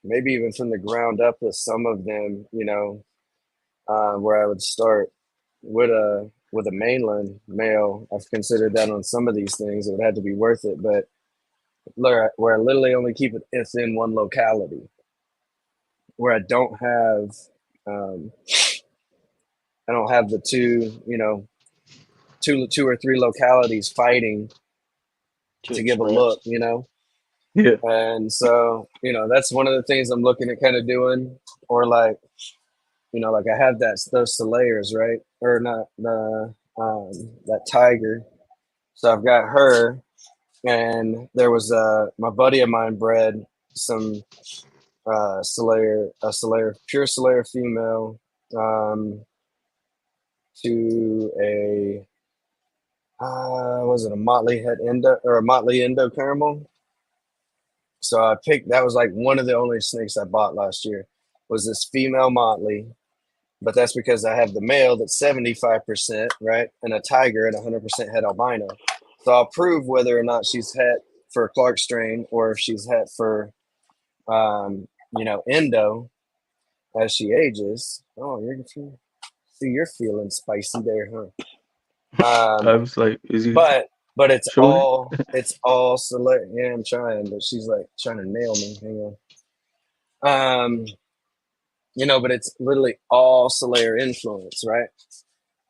maybe even from the ground up with some of them, where I would start with a mainland male. I've considered that on some of these things. It would have to be worth it, but where I literally only keep it in one locality, where I don't have the two or 3 localities fighting to give a look, Yeah. And so, that's one of the things I'm looking at kind of doing, or like, like I have those Solayers, right? Or not that tiger. So I've got her, and there was my buddy of mine bred some pure Solayer female to a was it a Motley Het Indo or a Motley Indo caramel? So I picked that was like one of the only snakes I bought last year was this female Motley, but that's because I have the male that's 75%, right, and a tiger at 100% het albino. So I'll prove whether or not she's het for Clark strain or if she's het for Indo as she ages. Oh, you're feeling spicy there, huh? I was like, is he But it's showing? all select. Yeah, I'm trying, but she's like trying to nail me. Hang on. But it's literally all Solaire influence, right?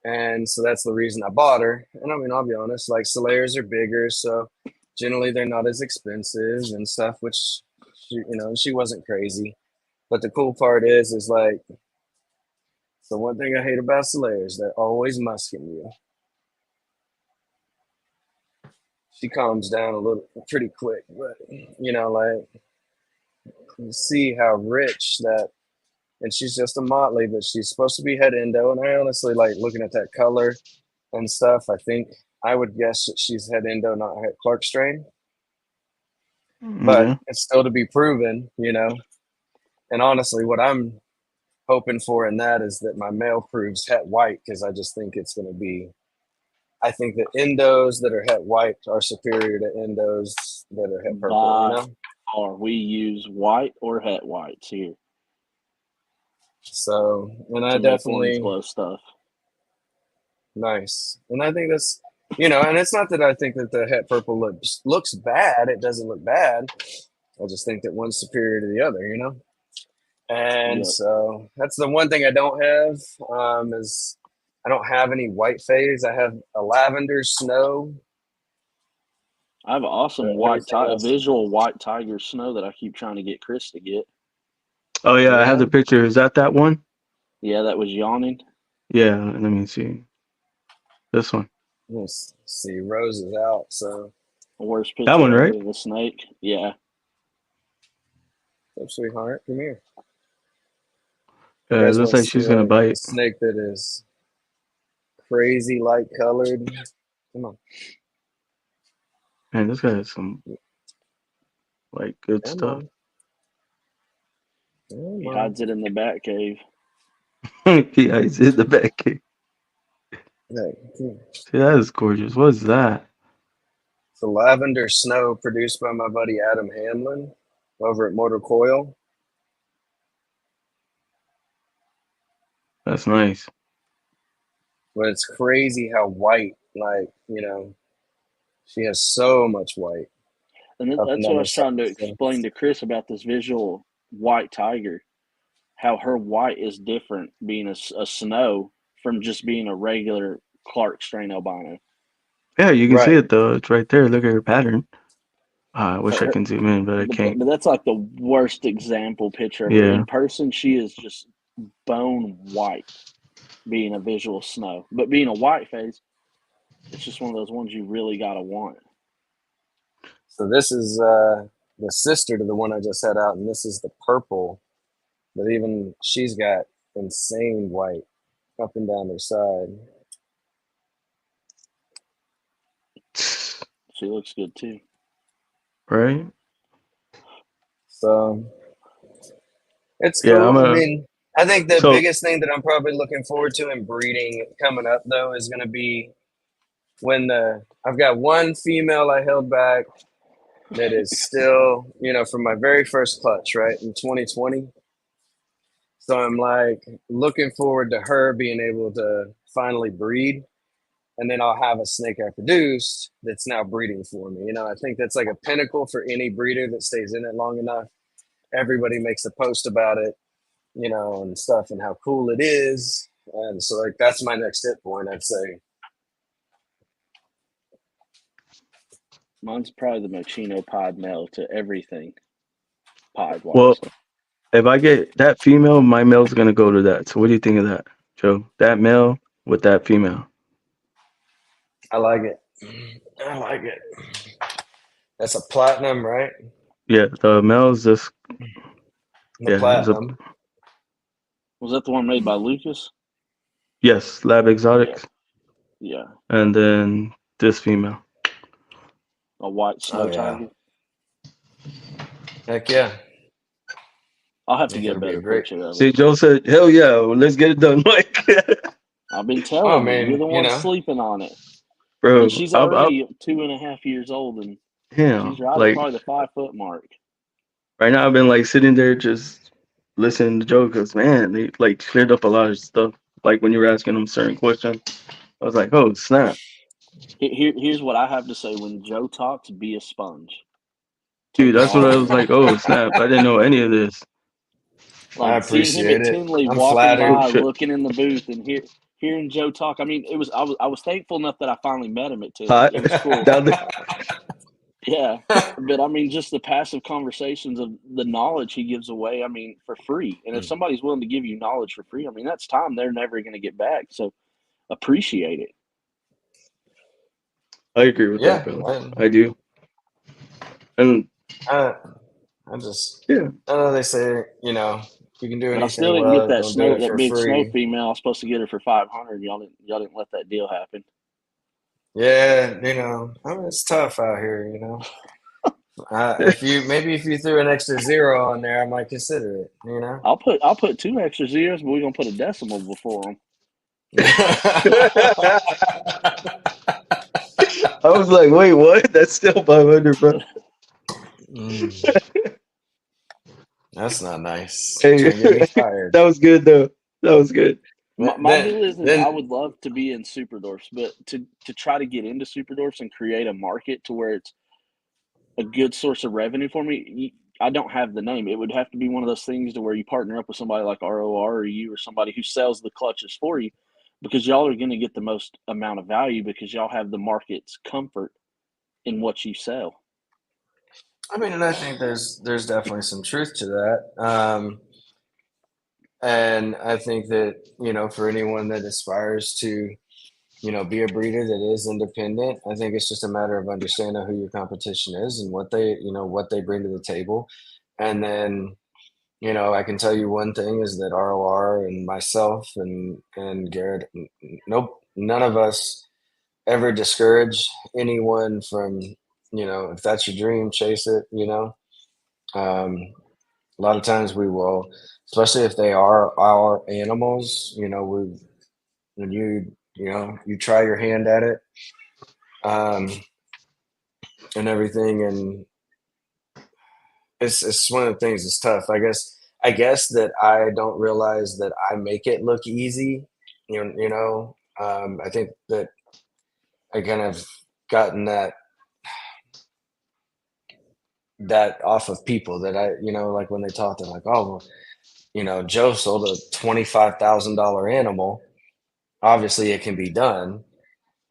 And so that's the reason I bought her. And I mean, I'll be honest, like Solaires are bigger, so generally they're not as expensive and stuff, which she wasn't crazy. But the cool part is like the one thing I hate about Solaires, they're always musking you. She calms down a little pretty quick, but like you see how rich that, and she's just a motley, but she's supposed to be het Indo. And I honestly like looking at that color and stuff. I think I would guess that she's het Indo, not het Clark strain, but Yeah. it's still to be proven, And honestly, what I'm hoping for in that is that my male proves het white, because I just think it's going to be. I think that Indos that are het white are superior to Indos that are het purple. Or we use white or het whites here. So, and I definitely glow stuff. Nice, and I think that's and it's not that I think that the het purple looks bad. It doesn't look bad. I just think that one's superior to the other. And Yep. so that's the one thing I don't have is I don't have any white phase. I have a lavender snow. I have an awesome visual white tiger snow that I keep trying to get Chris to get. Oh yeah, I have the picture. Is that one? Yeah, that was yawning. Yeah, let me see. This one. Let's see, Rose is out, so The worst picture that one, right? of a snake. Yeah. So, sweetheart, come here. You It guys looks want to like see she's gonna a bite. snake that is crazy light colored? Come on. Man, this guy has some like good Come stuff. on. Come He on. hides it in the bat cave. Yeah, he's in the back. See, Hey, come here. that is gorgeous. What is that? It's a lavender snow produced by my buddy Adam Hamlin over at Motor Coil. That's nice. But it's crazy how white, like, she has so much white And up and that's what down I her was trying to side. So, explain to Chris about this visual white tiger, how her white is different being a snow from just being a regular Clark strain albino. Yeah, you can see right. it though. It's right there. Look at her pattern. I wish I Her, can zoom in, but I can't. but that's like the worst example picture of her. Yeah. In person, she is just bone white, being a visual snow. But being a white face, it's just one of those ones you really got to want. So this is the sister to the one I just had out, and this is the purple. But even she's got insane white up and down her side. She looks good too. Right? So it's Yeah, cool. I mean, I think the so biggest thing that I'm probably looking forward to in breeding coming up though is going to be when I've got one female I held back that is still, from my very first clutch, right, in 2020. So I'm like looking forward to her being able to finally breed. And then I'll have a snake I produced that's now breeding for me. I think that's like a pinnacle for any breeder that stays in it long enough. Everybody makes a post about it, and stuff and how cool it is. And so like that's my next hit point, I'd say. Mine's probably the Mochino Pod male to everything pod well, wise. if I get that female, my male's gonna go to that. So what do you think of that, Joe? That male with that female. I like it. I like it. That's a platinum, right? Yeah, the male's just The yeah, it's a platinum. Was that the one made by Lucas? yes, lab Yeah. exotics. Yeah. And then this female. A white snow Oh yeah. tiger. Heck yeah. I'll have I to think get a it'll be a better great. picture of her. See, Joe said, "Hell yeah, well, let's get it done, Mike." I've been Well, I telling you, you're mean, the one sleeping on it. And Bro, she's I'll already 2.5 years old, and she's him right at like probably the 5 foot mark. right now I've been like sitting there just listening to Joe because man, they like cleared up a lot of stuff. Like when you were asking them certain questions, I was like, oh snap, Here's what I have to say: when Joe talks, be a sponge. dude. Take it That's what I all was in. like. Oh snap, I didn't know any of this, I Like seeing him appreciate at it. Tinley I'm walking oh flattered. by, shit. looking in the booth, and hearing Joe talk. I mean, I was thankful enough that I finally met him at Tinley. Hot It was cool. down there. Yeah. But I mean, just the passive conversations of the knowledge he gives away, I mean, for free. And if somebody's willing to give you knowledge for free, I mean, that's time they're never going to get back. So appreciate it. I agree with that, Yeah, bro. I do, and I, I just, yeah, I know they say, you can do But I still anything didn't get well, that don't do snow, it that for big snow free. female. I was supposed to get her for 500. Y'all didn't let that deal happen. Yeah, I mean, it's tough out here, if you threw an extra zero on there, I might consider it. I'll put 2 extra zeros, but we're gonna put a decimal before them. I was like, wait, what? That's still 500, bro. Mm, that's not nice. You're Hey, trying to get me fired. that was good though. That was good. My Then, deal is I then, would love to be in super dwarfs, but to try to get into super dwarfs and create a market to where it's a good source of revenue for me, I don't have the name. It would have to be one of those things to where you partner up with somebody like ROR or you or somebody who sells the clutches for you, because y'all are going to get the most amount of value because y'all have the market's comfort in what you sell. I mean, and I think there's definitely some truth to that. And I think that, for anyone that aspires to, be a breeder that is independent, I think it's just a matter of understanding who your competition is and what they bring to the table. And then, I can tell you one thing is that ROR and myself and Garrett, nope, none of us ever discourage anyone from, if that's your dream, chase it. Um, a lot of times we will, especially if they are our animals, when you try your hand at it, um, and everything, and it's one of the things. It's tough. I guess that I don't realize that I make it look easy. I think that I kind of gotten that off of people that like when they talk, they're like, oh, well, Joe sold a $25,000 animal. Obviously, it can be done.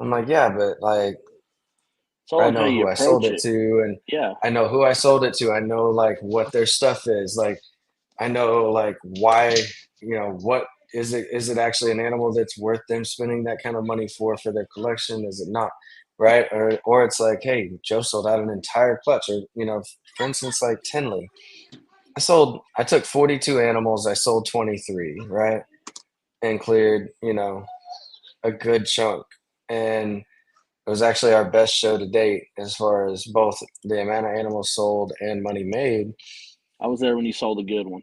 I'm like, yeah, but like, It's all I on how know you who I sold approach it it. to, and Yeah. I know who I sold it to. I know like what their stuff is. Like, I know like why, what is it actually an animal that's worth them spending that kind of money for their collection? Is it not? Right. Or it's like, hey, Joe sold out an entire clutch. Or, for instance, like Tinley. I took 42 animals, I sold 23, right? And cleared, a good chunk. And it was actually our best show to date as far as both the amount of animals sold and money made. I was there when you sold a good one.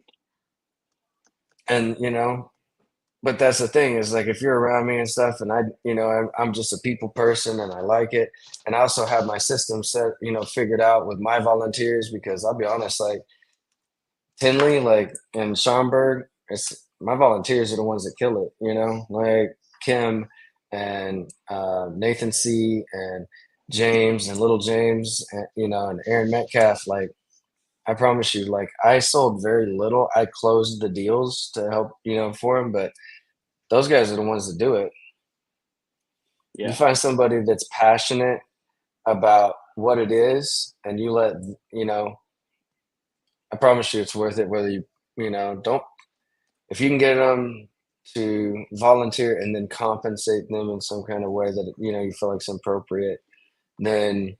And, but that's the thing is like if you're around me and stuff, and I'm just a people person and I like it, and I also have my system set, figured out with my volunteers because I'll be honest, like Tinley, like in Schaumburg, it's my volunteers are the ones that kill it, like Kim and Nathan C and James and little James, and, and Aaron Metcalf. Like I promise you, like I sold very little. I closed the deals to help, for them, but those guys are the ones that do it. You Yeah. find somebody that's passionate about what it is, and I promise you, it's worth it. Whether don't if you can get them to volunteer and then compensate them in some kind of way that you feel like it's appropriate, then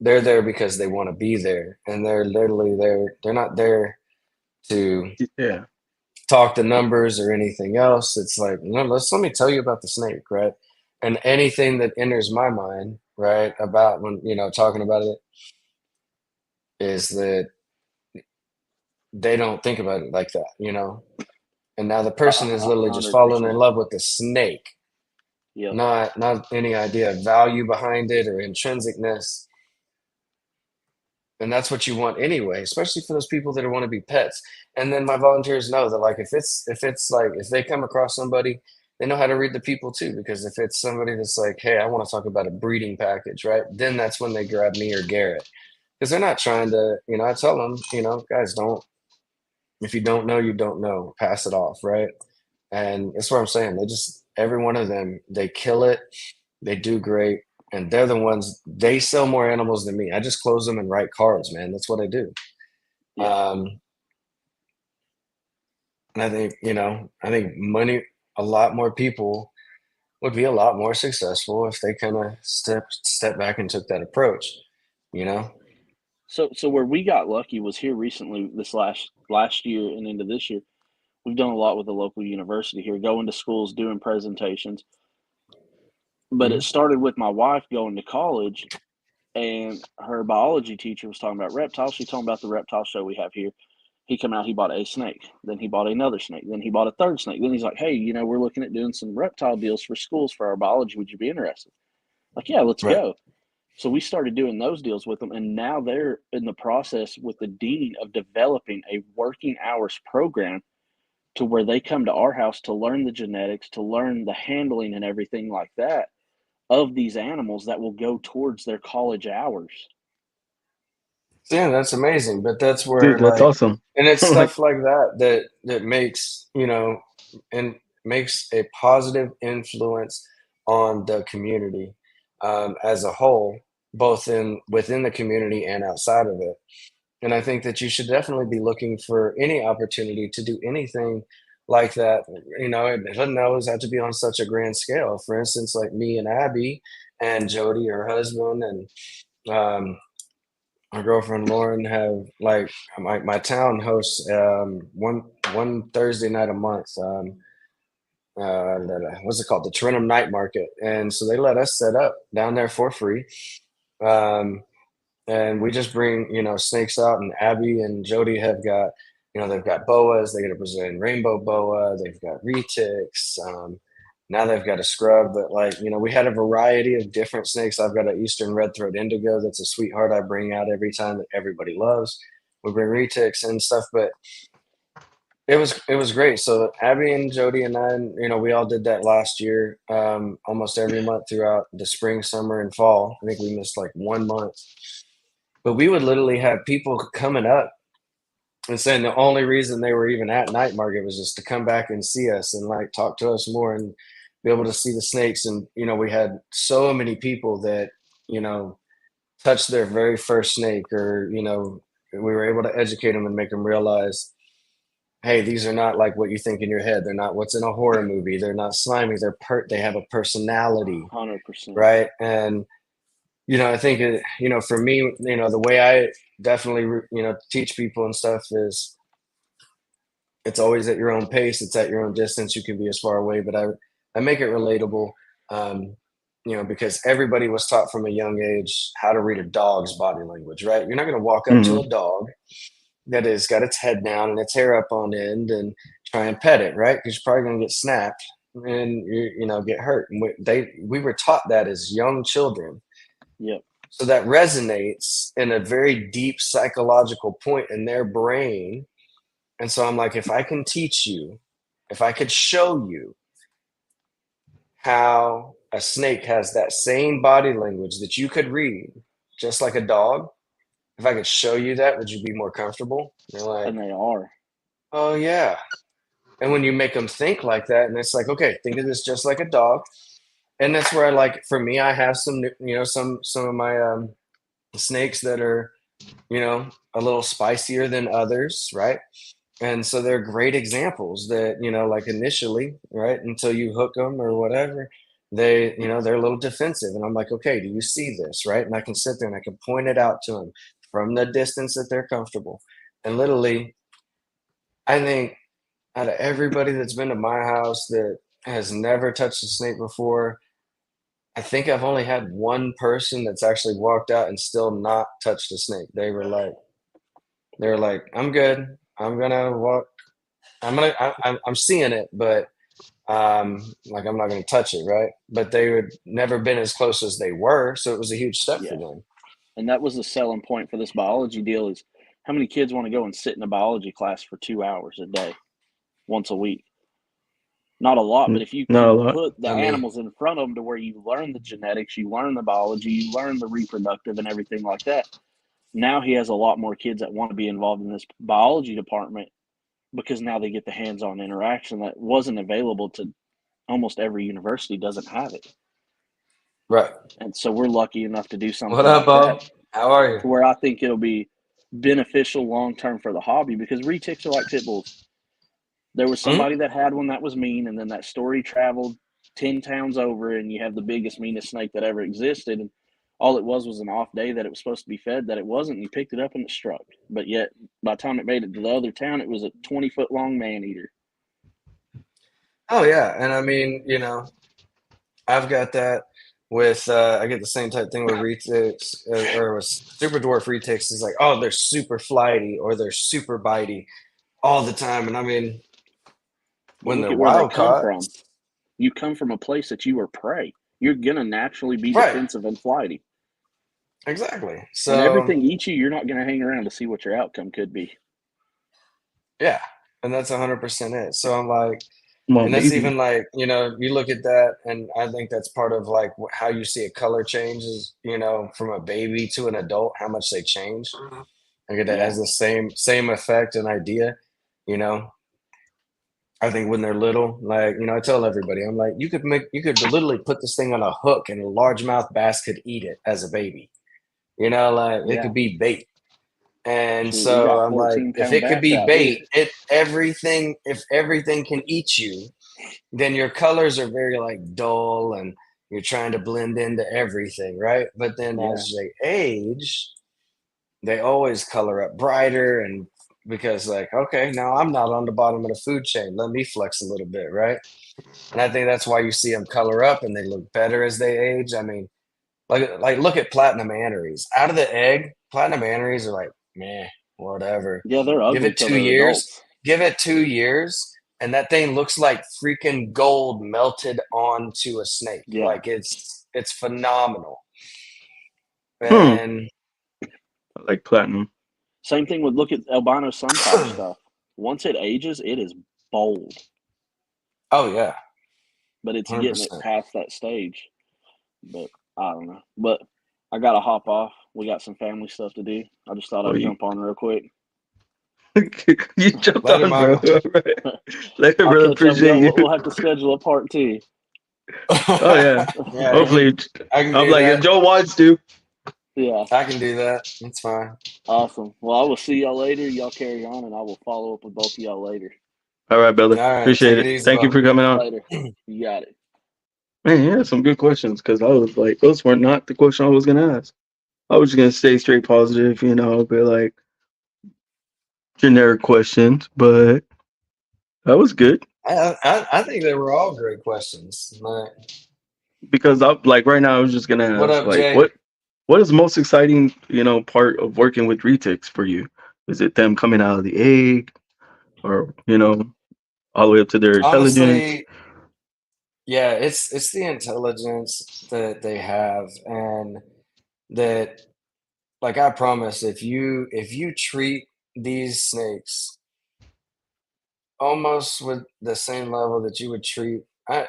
they're there because they want to be there, and they're literally there. They're not there to Yeah. talk the numbers or anything else. It's like, no, let me tell you about the snake, right? And anything that enters my mind, right, about when talking about it is that they don't think about it like that. And now the person is literally just falling in 100%. love with the snake, Yep. not any idea of value behind it or intrinsicness. And that's what you want anyway, especially for those people that want to be pets. And then my volunteers know that like if it's like if they come across somebody, they know how to read the people too. Because if it's somebody that's like, hey, I want to talk about a breeding package, right? Then that's when they grab me or Garrett. Because they're not trying to, I tell them, guys, don't if you don't know, you don't know. Pass it off, right? And that's what I'm saying. They just every one of them, they kill it. They do great. And they're the ones they sell more animals than me. I just close them and write cards, man. That's what I do. Yeah. Um, and I think money, a lot more people would be a lot more successful if they kind of step back and took that approach, you know? So where we got lucky was here recently, this last year and into this year. We've done a lot with the local university here, going to schools, doing presentations. But it Mhm. started with my wife going to college, and her biology teacher was talking about reptiles. She told me about the reptile show we have here. He come out, he bought a snake, then he bought another snake, then he bought a third snake. Then he's like, hey, we're looking at doing some reptile deals for schools for our biology. Would you be interested? Like, yeah, let's Right. go. So we started doing those deals with them, and now they're in the process with the dean of developing a working hours program to where they come to our house to learn the genetics, to learn the handling and everything like that of these animals that will go towards their college hours. Yeah, that's amazing. But that's Dude, where that's like, awesome. and it's Like, stuff like that makes, and makes a positive influence on the community as a whole, both within the community and outside of it. And I think that you should definitely be looking for any opportunity to do anything like that. It doesn't always have to be on such a grand scale. For instance, like me and Abby and Jody, her husband, and um, my girlfriend Lauren have like my town hosts one Thursday night a month. What's it called? The Trenum Night Market, and so they let us set up down there for free. Um, and we just bring snakes out, and Abby and Jody have got they've got boas. They got a Brazilian rainbow boa. They've got retics. Now they've got a scrub, but like we had a variety of different snakes. I've got an eastern red throat indigo that's a sweetheart. I bring out every time that everybody loves. We bring retics and stuff, but it was great. So Abby and Jody and I, we all did that last year, almost every month throughout the spring, summer, and fall. I think we missed like 1 month, but we would literally have people coming up and saying the only reason they were even at night market was just to come back and see us and like talk to us more and be able to see the snakes. And we had so many people that touched their very first snake, or we were able to educate them and make them realize, hey, these are not like what you think in your head. They're not what's in a horror movie. They're not slimy. They have a personality, 100%. right? And I think for me, the way I definitely teach people and stuff is it's always at your own pace. It's at your own distance. You can be as far away, but I make it relatable. Because everybody was taught from a young age how to read a dog's body language, right? You're not going to walk up to a dog that has got its head down and its hair up on end and try and pet it, right? Because you're probably going to get snapped and get hurt. And we were taught that as young children. Yep. So that resonates in a very deep psychological point in their brain. And so I'm like, if I can teach you, if I could show you how a snake has that same body language that you could read, just like a dog, if I could show you that, would you be more comfortable? They're like, And they are. oh yeah. And when you make them think like that, and it's like, okay, think of this just like a dog. And that's where for me, I have some of my snakes that are a little spicier than others, right? And so they're great examples that like initially, right, until you hook them or whatever, they're a little defensive. And I'm like, okay, do you see this, right? And I can sit there and I can point it out to them from the distance that they're comfortable. And literally, I think out of everybody that's been to my house that has never touched a snake before, I think I've only had one person that's actually walked out and still not touched a snake. They were like, I'm good. I'm gonna walk. I'm seeing it, but like I'm not gonna touch it, right? But they would never been as close as they were, so it was a huge step for them. And that was the selling point for this biology deal is how many kids want to go and sit in a biology class for 2 hours a day, once a week? Not a lot, but if you can put the animals in front of them to where you learn the genetics, you learn the biology, you learn the reproductive and everything like that. Now he has a lot more kids that want to be involved in this biology department because now they get the hands-on interaction that wasn't available to almost every university doesn't have it. Right. And so we're lucky enough to do something What up, like Bob? that. How are you? Where I think it'll be beneficial long-term for the hobby because retics are like pit bulls. There was somebody that had one that was mean, and then that story traveled 10 towns over, and you have the biggest, meanest snake that ever existed. And all it was an off day that it was supposed to be fed, that it wasn't. And you picked it up and it struck. But yet, by the time it made it to the other town, it was a 20-foot-long man-eater. Oh, yeah. And I mean, I've got that with, I get the same type thing with retics or with super dwarf retics. Is like, oh, they're super flighty or they're super bitey all the time. And I mean, when they're wild caught, from. You come from a place that you are prey. You're going to naturally be right, defensive and flighty. Exactly. So when everything eats you, you're not going to hang around to see what your outcome could be. Yeah. And that's 100% it. So I'm like, Well, and that's maybe. even like, you look at that, and I think that's part of like how you see a color change is, from a baby to an adult, how much they change. I think it has the same effect and idea, I think when they're little, like, I tell everybody, I'm like, you could literally put this thing on a hook and a largemouth bass could eat it as a baby. It could be bait. And so I'm like, if it could be bait, if everything can eat you, then your colors are very like dull and you're trying to blend into everything, right? But then as they age, they always color up brighter, and because like, okay, now I'm not on the bottom of the food chain. Let me flex a little bit, right? And I think that's why you see them color up and they look better as they age. I mean, like look at platinum antares. Out of the egg, platinum antares are like, meh, whatever. Yeah, they're Give ugly it till 2 they're years. adults. Give it 2 years, and that thing looks like freaking gold melted onto a snake. Yeah. Like it's phenomenal. Hmm. And I like platinum. Same thing with look at albino sunflower stuff. Once it ages, it is bold, oh yeah, but it's getting it 100%. past that stage. But I don't know. But I gotta hop off. We got some family stuff to do. I just thought Oh, I'd you jump on real quick. you jumped Later, on, bro. Michael. All right. Later, I'll brother. catch up with y'all. Appreciate you. We'll have to schedule a part two. Oh yeah. Yeah, Hopefully, I can I'm do like if that. Joe wants to. Yeah. I can do that. It's fine. Awesome. Well, I will see y'all later. Y'all carry on, and I will follow up with both of y'all later. All right, All brother. right, Appreciate take it it. easy, Thank you bro. for coming on. Later. You got it. Man, you had some good questions because I was like, those were not the question I was gonna ask. I was just gonna stay straight positive, but like generic questions, but that was good I think they were all great questions. Like, because I like right now I was just gonna what ask up, like Jay? what is the most exciting part of working with retics for you? Is it them coming out of the egg, or all the way up to their intelligence? Honestly, yeah, it's the intelligence that they have, and that, like, I promise, if you treat these snakes almost with the same level that you would treat, like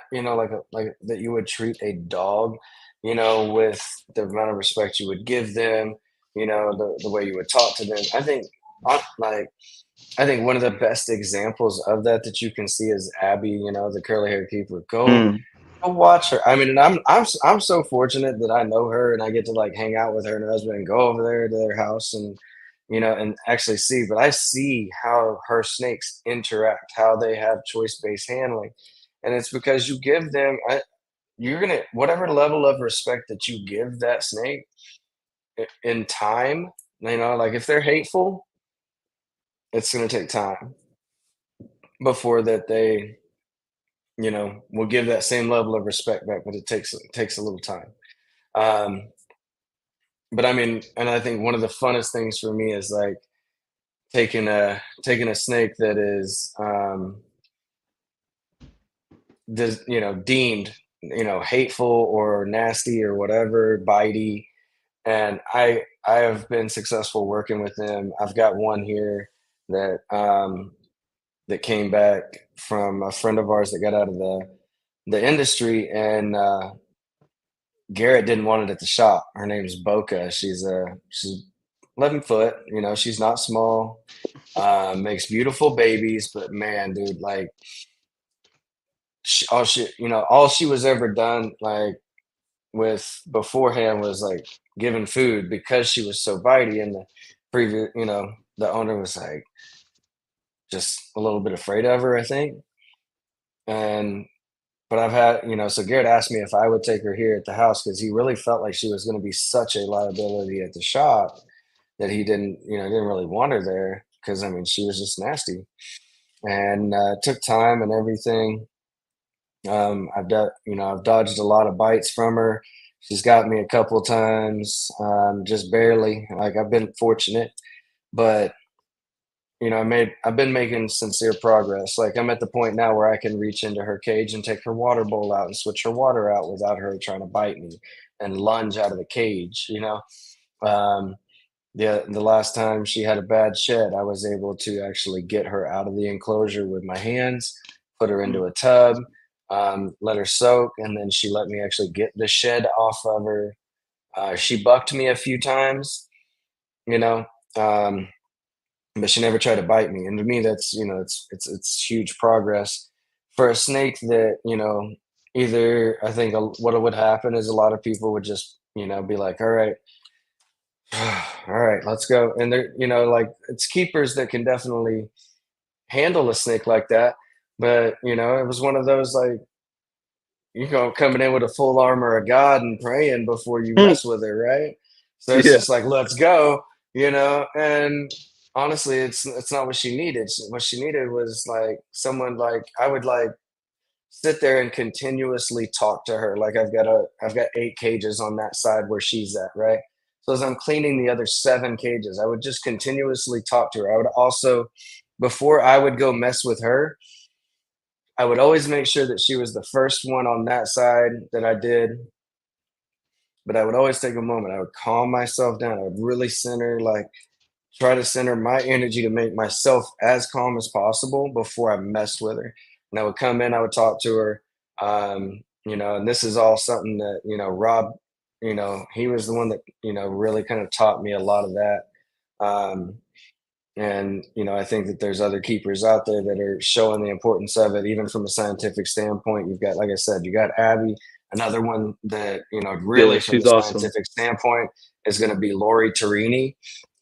that you would treat a dog, with the amount of respect you would give them, the way you would talk to them. I think one of the best examples of that you can see is Abby, the curly hair keeper. Mm, Go watch her. I mean, and I'm so fortunate that I know her and I get to like hang out with her and her husband and go over there to their house and and actually see. But I see how her snakes interact, how they have choice-based handling, and it's because you give them. You're gonna whatever level of respect that you give that snake in time. Like if they're hateful, it's gonna take time before that they will give that same level of respect back. But it takes a little time. Um, but I mean, and I think one of the funnest things for me is like taking a snake that is deemed hateful or nasty or whatever, bitey, and I have been successful working with them. I've got one here that came back from a friend of ours that got out of the industry, and Garrett didn't want it at the shop. Her name's Boca. She's 11 foot. She's not small. Makes beautiful babies, but man, dude, like all she was ever done like with beforehand was like giving food because she was so bitey, and the previous, the owner was like just a little bit afraid of her, I think. And but I've had, so Garrett asked me if I would take her here at the house because he really felt like she was going to be such a liability at the shop that he didn't really want her there because I mean she was just nasty, and took time and everything. I've dodged a lot of bites from her. She's got me a couple times, just barely. Like I've been fortunate, but I've been making sincere progress. Like I'm at the point now where I can reach into her cage and take her water bowl out and switch her water out without her trying to bite me and lunge out of the cage. Um, the last time she had a bad shed, I was able to actually get her out of the enclosure with my hands, put her into a tub, let her soak, and then she let me actually get the shed off of her. She bucked me a few times, you know, um, but she never tried to bite me. And to me, that's it's huge progress for a snake that either I think what would happen is a lot of people would just be like, all right. All right, let's go. And they're, like it's keepers that can definitely handle a snake like that. But, it was one of those like, coming in with a full armor of God and praying before you mm, mess with her, right? So it's yeah. just like, let's go. and honestly, it's not what she needed. What she needed was like someone like I would like sit there and continuously talk to her. Like I've got 8 cages on that side where she's at, right? So as I'm cleaning the other 7 cages, I would just continuously talk to her. I would also, before I would go mess with her, I would always make sure that she was the first one on that side that I did. But I would always take a moment. I would calm myself down. I would really center, like try to center my energy to make myself as calm as possible before I messed with her. And I would come in, I would talk to her. And this is all something that, Rob, he was the one that, really kind of taught me a lot of that. Um, and, I think that there's other keepers out there that are showing the importance of it, even from a scientific standpoint. You've got, like I said, you got Abby, another one that, Yeah, really from she's the awesome. scientific standpoint is going to be Lori Tarini.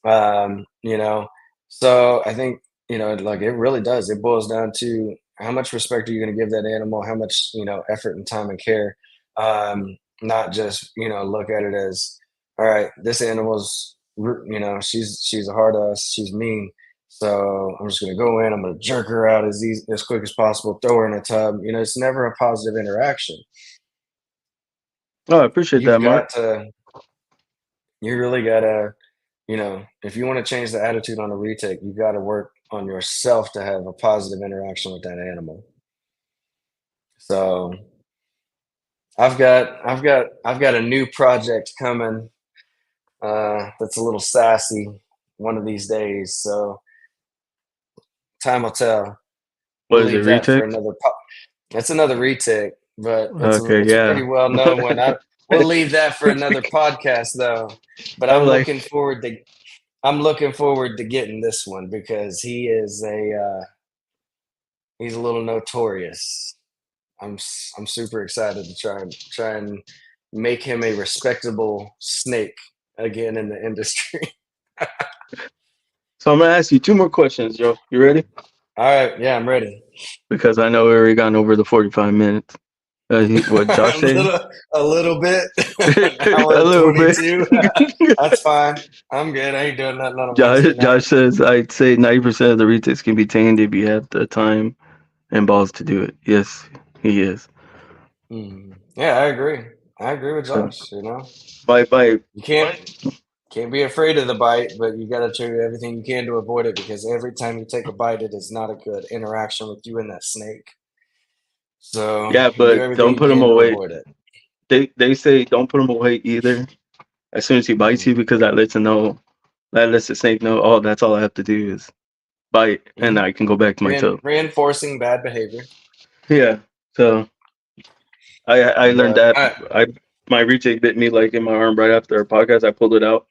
Um, you know, so I think, like it really does. It boils down to how much respect are you going to give that animal, how much, effort and time and care. Not just, look at it as, all right, this animal's, she's a hard ass, she's mean. So I'm just gonna go in, I'm gonna jerk her out as quick as possible, throw her in a tub. It's never a positive interaction. Oh, I appreciate You've that, Mark. got to, you really gotta, if you want to change the attitude on a retake, you got to work on yourself to have a positive interaction with that animal. So I've got a new project coming that's a little sassy one of these days. So time will tell. What We'll is it, leave that for retake? another. That's another retake, but Okay, it's a yeah. pretty well known one. We'll leave that for another podcast though. But I'm like, I'm looking forward to getting this one because he's a little notorious. I'm super excited to try and make him a respectable snake again in the industry. so I'm gonna ask you 2 more questions, Joe. You ready? All right, yeah, I'm ready. Because I know we already gone over the 45 minutes. What Josh say? A little bit. An hour A and little bit. 22. That's fine. I'm good. I ain't doing nothing on a Josh, Wednesday night. Josh says I'd say 90% of the retakes can be tamed if you have the time and balls to do it. Yes, he is. Yeah, I agree. I agree with So Josh. by You can't be afraid of the bite, but you got to do everything you can to avoid it because every time you take a bite, it is not a good interaction with you and that snake. So yeah, you do but everything don't you put him can to away. avoid it. They say don't put him away either. As soon as he bites you, Mm-hmm. because that lets the snake know. Oh, that's all I have to do is bite, and Mm-hmm. I can go back to my tub. Reinforcing bad behavior. Yeah. So I learned But that I my retake bit me like in my arm right after our podcast. I pulled it out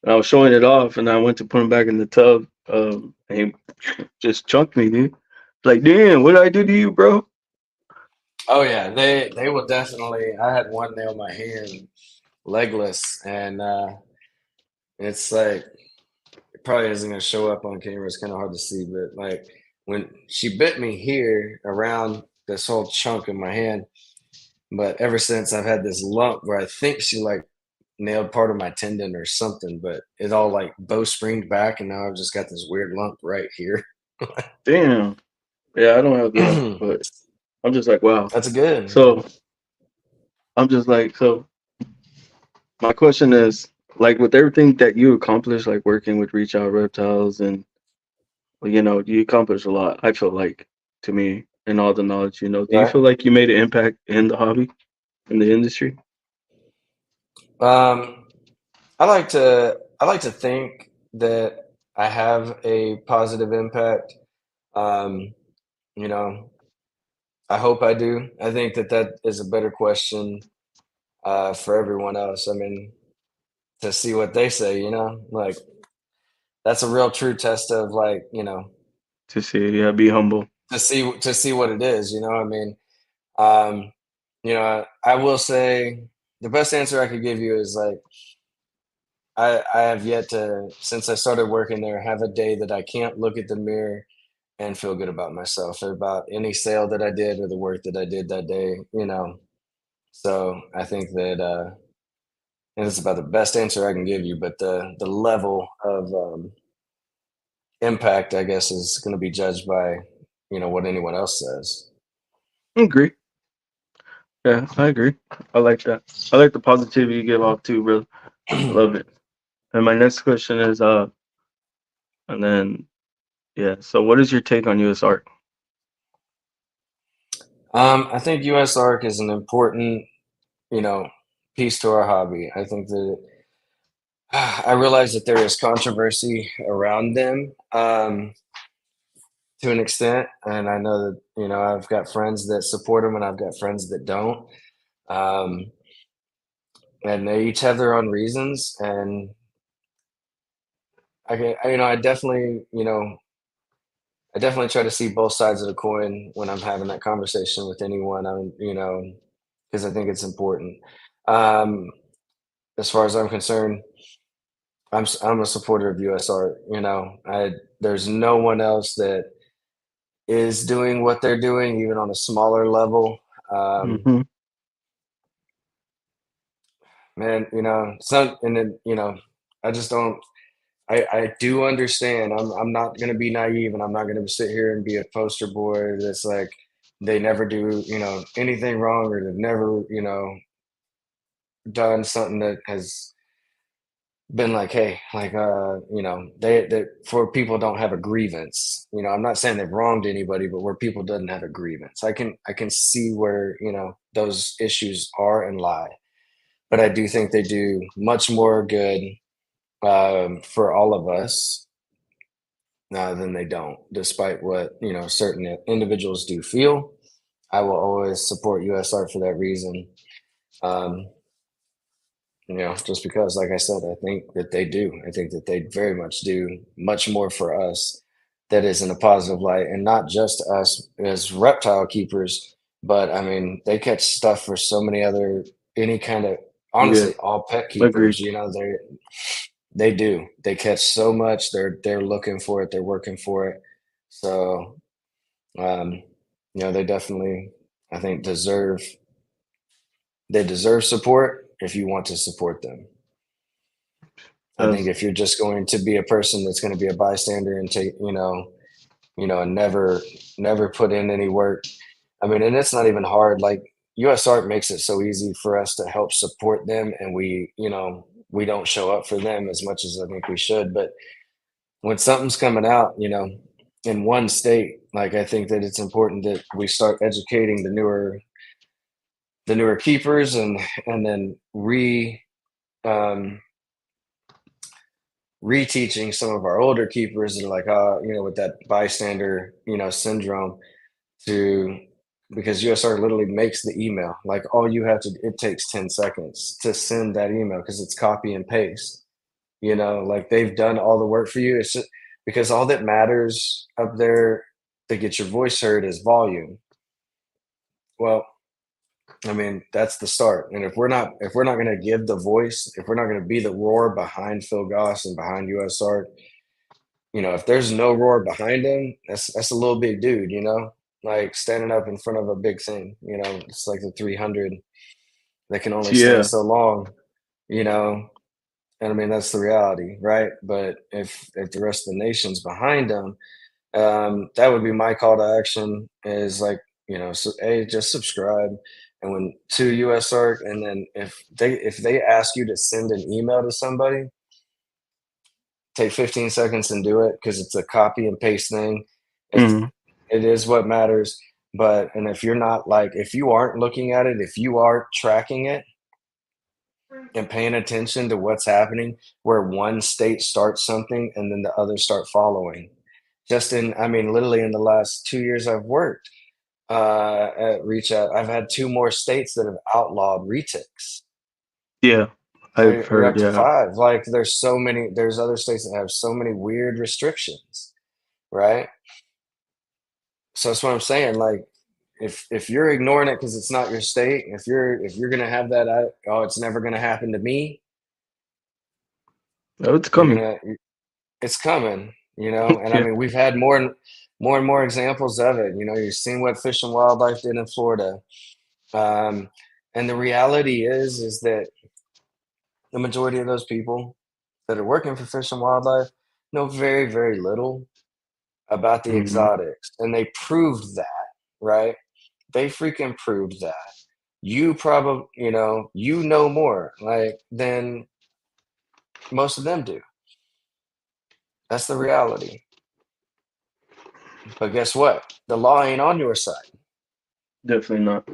and I was showing it off, and I went to put him back in the tub. And he just chunked me, dude. Like, damn, what did I do to you, bro? oh yeah, they will definitely. I had one nail my hand legless, and it's like it probably isn't gonna show up on camera. It's kind of hard to see, but like when she bit me here around this whole chunk of my hand, but ever since I've had this lump where I think she like nailed part of my tendon or something, but it all like bowstringed back, and now I've just got this weird lump right here. Damn. Yeah, I don't have that, but I'm just like, wow. That's good. So I'm just like, so my question is, like, with everything that you accomplished, like working with Reach Out Reptiles, and you accomplished a lot. I feel like, to me, and all the knowledge, do you Right. feel like you made an impact in the hobby, in the industry? Um, I like to think that I have a positive impact. Um, you know, I hope I do. I think that that is a better question for everyone else. I mean, to see what they say, like that's a real true test of like, To see, yeah, be humble. to see what it is. I mean, um, I will say the best answer I could give you is like I have yet to, since I started working there, have a day that I can't look at the mirror and feel good about myself or about any sale that I did or the work that I did that day. So I think that and it's about the best answer I can give you. But the level of impact, I guess, is going to be judged by what anyone else says. I agree. Yeah, I agree. I like that. I like the positivity you give off too, brother. I love it. And my next question is, and then yeah. So, what is your take on U.S. art? I think U.S. ARC is an important, you know, piece to our hobby. I think that I realize that there is controversy around them to an extent, and I know that I've got friends that support them, and I've got friends that don't, um, and they each have their own reasons. And I definitely, I definitely try to see both sides of the coin when I'm having that conversation with anyone. Because I think it's important. Um, as far as I'm concerned, I'm a supporter of U.S. art. There's no one else that is doing what they're doing, even on a smaller level. Um, Hmm. man, and then I just don't. I do understand. I'm not gonna be naive, and I'm not gonna sit here and be a poster boy that's like they never do anything wrong, or they've never done something that has been like, hey, like they for people don't have a grievance. I'm not saying they've wronged anybody, but where people doesn't have a grievance, I can see where those issues are and lie. But I do think they do much more good for all of us than they don't, despite what certain individuals do feel. I will always support U.S. art for that reason. Um, just because, like I said, I think that they do. I think that they very much do much more for us that is in a positive light, and not just us as reptile keepers, but I mean, they catch stuff for so many other, any kind of, Yeah, honestly, all pet keepers, agreed. they do. They catch so much. They're looking for it. They're working for it. So, um, they definitely, I think, deserve support if you want to support them. I think That's, if you're just going to be a person that's going to be a bystander and take, and never put in any work. I mean, and it's not even hard. Like US Art makes it so easy for us to help support them, and we don't show up for them as much as I think we should. But when something's coming out, in one state, like I think that it's important that we start educating the newer keepers, and then um, reteaching some of our older keepers that are like, with that bystander, syndrome, to because USR literally makes the email. Like all you have to, it takes 10 seconds to send that email because it's copy and paste. Like they've done all the work for you. It's just because all that matters up there to get your voice heard is volume. Well, I mean, that's the start. And if we're not going to give the voice, if we're not going to be the roar behind Phil Goss and behind USR, if there's no roar behind him, that's a little big dude, like standing up in front of a big thing. It's like the 300 that can only stand yeah, so long, you know. And I mean that's the reality, right? But if the rest of the nation's behind them, that would be my call to action. Is like so just subscribe, and when to USARC, and then if they ask you to send an email to somebody, take 15 seconds and do it because it's a copy and paste thing. It's hmm, it is what matters. But and if you're not like if you aren't looking at it, if you aren't tracking it and paying attention to what's happening, where one state starts something and then the others start following. Just in, I mean, literally in the last 2 years I've worked at Reach Out, I've had two more states that have outlawed retics. yeah. I've We're up heard. to Yeah, five. Like there's other states that have so many weird restrictions, right? So that's what I'm saying. Like, if you're ignoring it because it's not your state, if you're gonna have that, oh, it's never gonna happen to me. oh, it's You're coming. gonna, it's coming, And I Yeah, mean, we've had more and more examples of it. You've seen what Fish and Wildlife did in Florida, um, and the reality is that the majority of those people that are working for Fish and Wildlife know very, very little about the Hmm. exotics. And they proved that, right? They freaking proved that. You probably, you know more like than most of them do. That's the reality. But guess what? The law ain't on your side. Definitely not.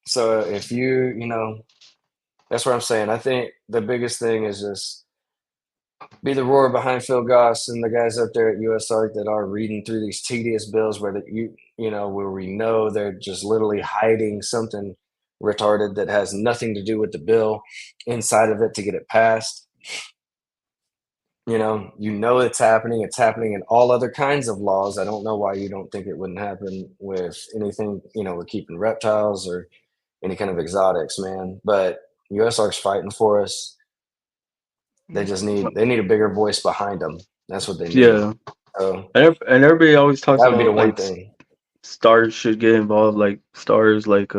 So if that's what I'm saying. I think the biggest thing is just be the roar behind Phil Goss and the guys up there at USARC that are reading through these tedious bills where where we know they're just literally hiding something retarded that has nothing to do with the bill inside of it to get it passed. It's happening. It's happening in all other kinds of laws. I don't know why you don't think it wouldn't happen with anything, with keeping reptiles or any kind of exotics, man. But USARC's fighting for us. They need a bigger voice behind them. That's what they need. Yeah, So and everybody always talks that would be the about one like thing. stars should get involved, like stars like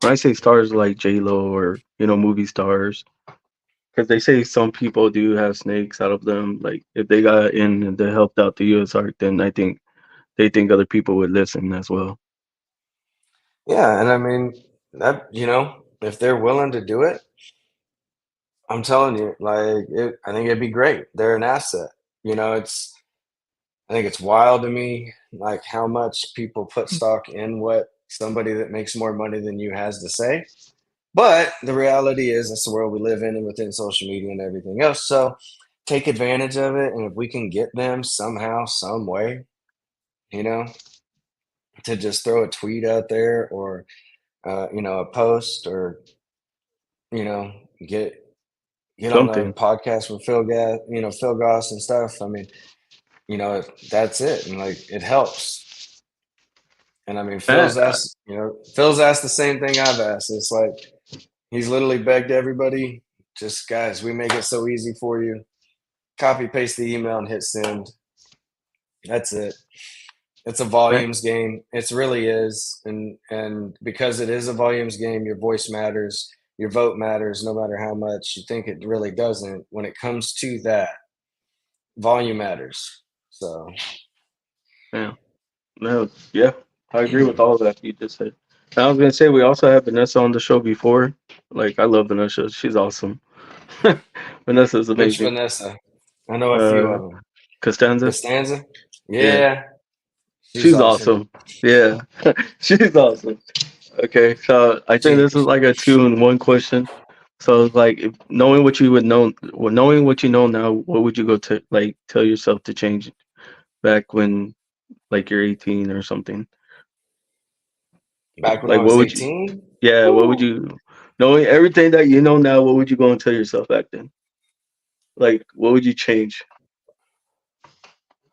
when I say stars like J-Lo or movie stars, because they say some people do have snakes out of them. Like if they got in and they helped out the U.S. Ark, then I think they think other people would listen as well. Yeah, and I mean that if they're willing to do it, I'm telling you, I think it'd be great. They're an asset. It's I think it's wild to me, like how much people put stock in what somebody that makes more money than you has to say. But the reality is, that's the world we live in, and within social media and everything else. So take advantage of it, and if we can get them somehow, some way, you know, to just throw a tweet out there or a post or you know get on a Something. podcast with Phil Goss and stuff. I mean, that's it, and like it helps. And I mean, I, Phil's asked the same thing I've asked. It's like he's literally begged everybody, just guys, we make it so easy for you. Copy paste the email and hit send. That's it. It's a I, volumes game. It really is, and because it is a volumes game, your voice matters, your vote matters, no matter how much you think it really doesn't. When it comes to that, volume matters. So yeah, no, yeah, I agree with all that you just said. And I was gonna say we also had Vanessa on the show before. Like I love Vanessa. She's awesome. Vanessa's which amazing. Vanessa? I know a few Uh, of them. Costanza. Costanza? Yeah, Yeah, she's she's awesome. awesome. Yeah, she's awesome. Okay, so I think She this is like a two in one question. So it's like if, knowing what you would know, well, knowing what you know now, what would you go to like tell yourself to change back when like you're 18 or something? back when I Like what was would you? 18. Yeah, what would Whew. you? Knowing everything that you know now, what would you go and tell yourself back then? Like what would you change?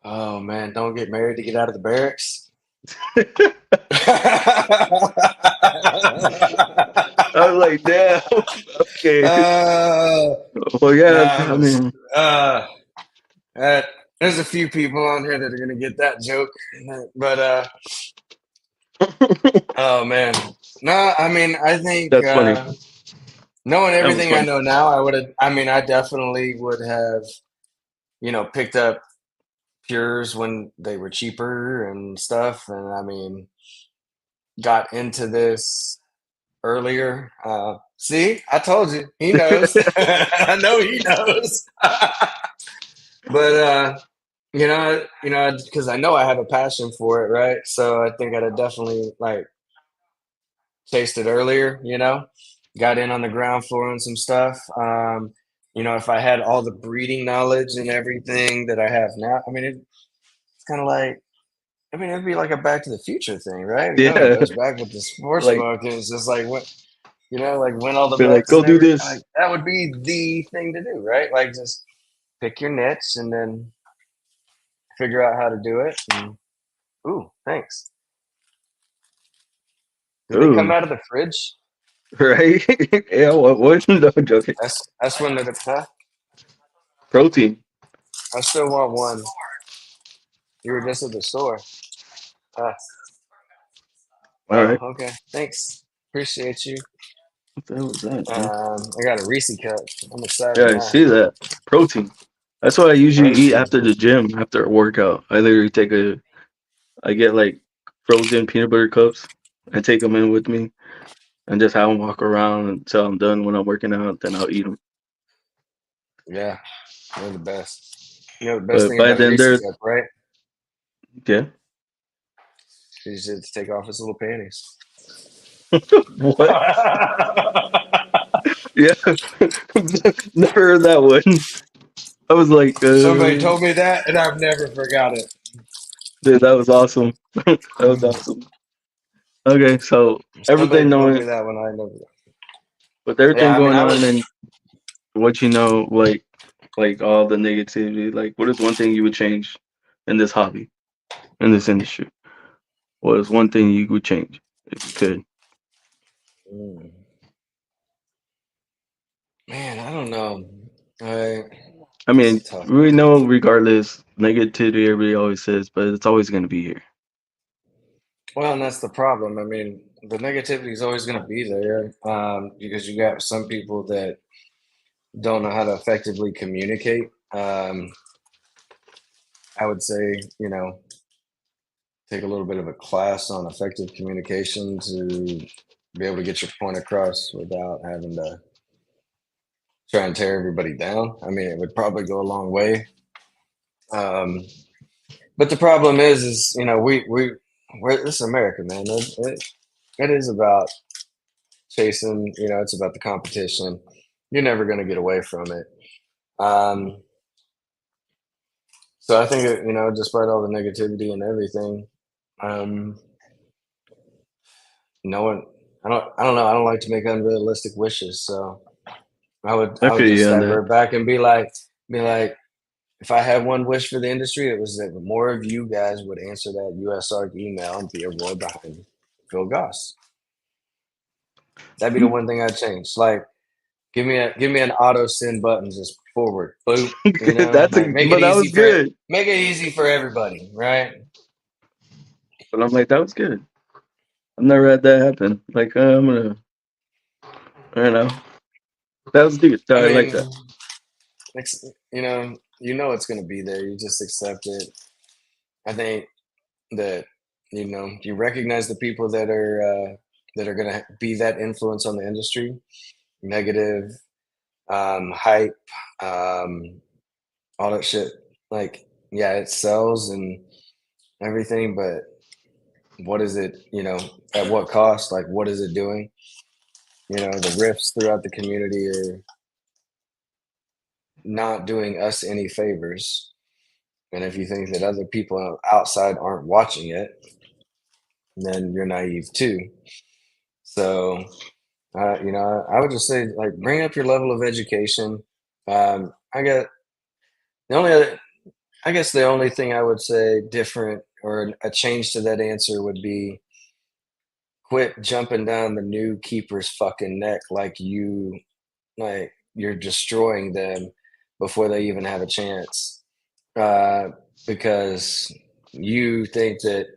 Oh man, don't get married to get out of the barracks. I was like, damn. Okay. uh, Well, yeah. nah, I mean, uh, uh, there's a few people on here that are gonna get that joke, but oh man, no, I mean, I think that's funny. knowing That was everything I funny. know now, I would have. I mean, I definitely would have, picked up Pures when they were cheaper and stuff, and I mean, got into this earlier. See, I told you, he knows. I know he knows. But because I know I have a passion for it, right? So I think I'd have definitely like chased it earlier. Got in on the ground floor and some stuff. If I had all the breeding knowledge and everything that I have now, I mean, it's kind of like. I mean, it'd be like a Back to the Future thing, right? It Yeah. goes back with the sports Like, book, and it's just like what like win all the be like, bets go and do everything. Like this. that would be the thing to do, right? Like just pick your niche and then figure out how to do it. And, ooh, thanks. Did they come Ooh, out of the fridge? right? Yeah, what? No, I'm joking. That's when the huh? Protein. I still want one. You were just at the store. Uh, All oh, right. okay. Thanks. Appreciate you. What the hell was that, man? I got a Reese cup. I'm excited Yeah, I now. see that. Protein. That's what I usually eat Protein. after the gym, after a workout. I literally I get like frozen peanut butter cups. I take them in with me and just have them walk around until I'm done when I'm working out. Then I'll eat them. Yeah, they're the best. You know the best But thing by about a then Reese they're, cup, right? yeah. You just have to take off his little panties. What? Yeah. Never heard that one. I was like, Somebody told me that, and I've never forgot it. dude, that was awesome. That was awesome. Okay, so Somebody everything told me knowing, that when I never. with everything Yeah, I mean, going I on was. and what you know, like all the negativity, like what is one thing you would change in this hobby, in this industry? What is one thing you would change if you could? Mm, man, I don't know. I. I It's a mean, tough we one. know regardless, negativity everybody always says, but it's always going to be here. Well, and that's the problem. I mean, the negativity is always going to be there because you got some people that don't know how to effectively communicate. I would say, take a little bit of a class on effective communication to be able to get your point across without having to try and tear everybody down. I mean, it would probably go a long way. Um, but the problem is we're this is America, man. It is about chasing. It's about the competition. You're never going to get away from it. Um, so I think despite all the negativity and everything, um, no one. I don't know. I don't like to make unrealistic wishes, so I I would feel you just on ever that. back and be like, if I had one wish for the industry, it was that more of you guys would answer that USARC email and be a roar behind Phil Goss. That'd be the one thing I'd change. Like, give me an auto send button, just forward, boop. Like But that was good. make it easy for everybody, right? But I'm like, that was good. I've never had that happen. Like, I don't know. That was deep. I I like mean, that. it's going to be there. You just accept it. I think that you recognize the people that are going to be that influence on the industry, negative, hype, um, all that shit. Like, yeah, it sells and everything, but what is it? At what cost? Like, what is it doing? The rifts throughout the community are not doing us any favors. And if you think that other people outside aren't watching it, then you're naive too. So, I would just say, like, bring up your level of education. I got the only other, I guess the only thing I would say different or a change to that answer would be quit jumping down the new keeper's fucking neck like you're destroying them before they even have a chance. Uh, because you think that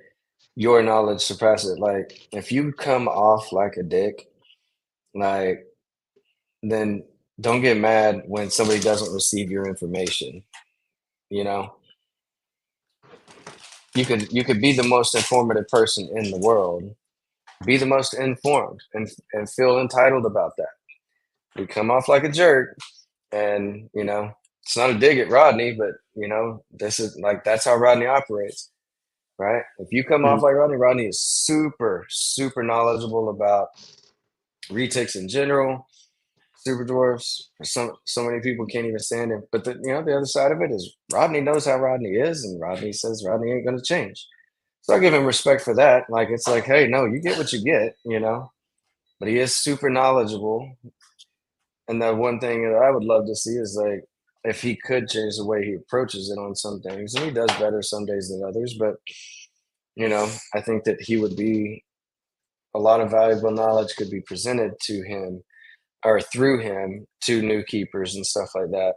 your knowledge surpasses it. Like, if you come off like a dick, like, then don't get mad when somebody doesn't receive your information. You know, you could be the most informative person in the world, be the most informed, and feel entitled about that. You come off like a jerk, and it's not a dig at Rodney, but this is like that's how Rodney operates, right? If you come off Mhm. like Rodney is super super knowledgeable about retics in general, super dwarfs. So many people can't even stand him. But the other side of it is Rodney knows how Rodney is, and Rodney says Rodney ain't going to change. So I give him respect for that. Like, it's like, hey, no, you get what you get. But he is super knowledgeable. And the one thing that I would love to see is, like, if he could change the way he approaches it on some things, and he does better some days than others. But I think that he would be a lot of valuable knowledge could be presented to him or through him to new keepers and stuff like that,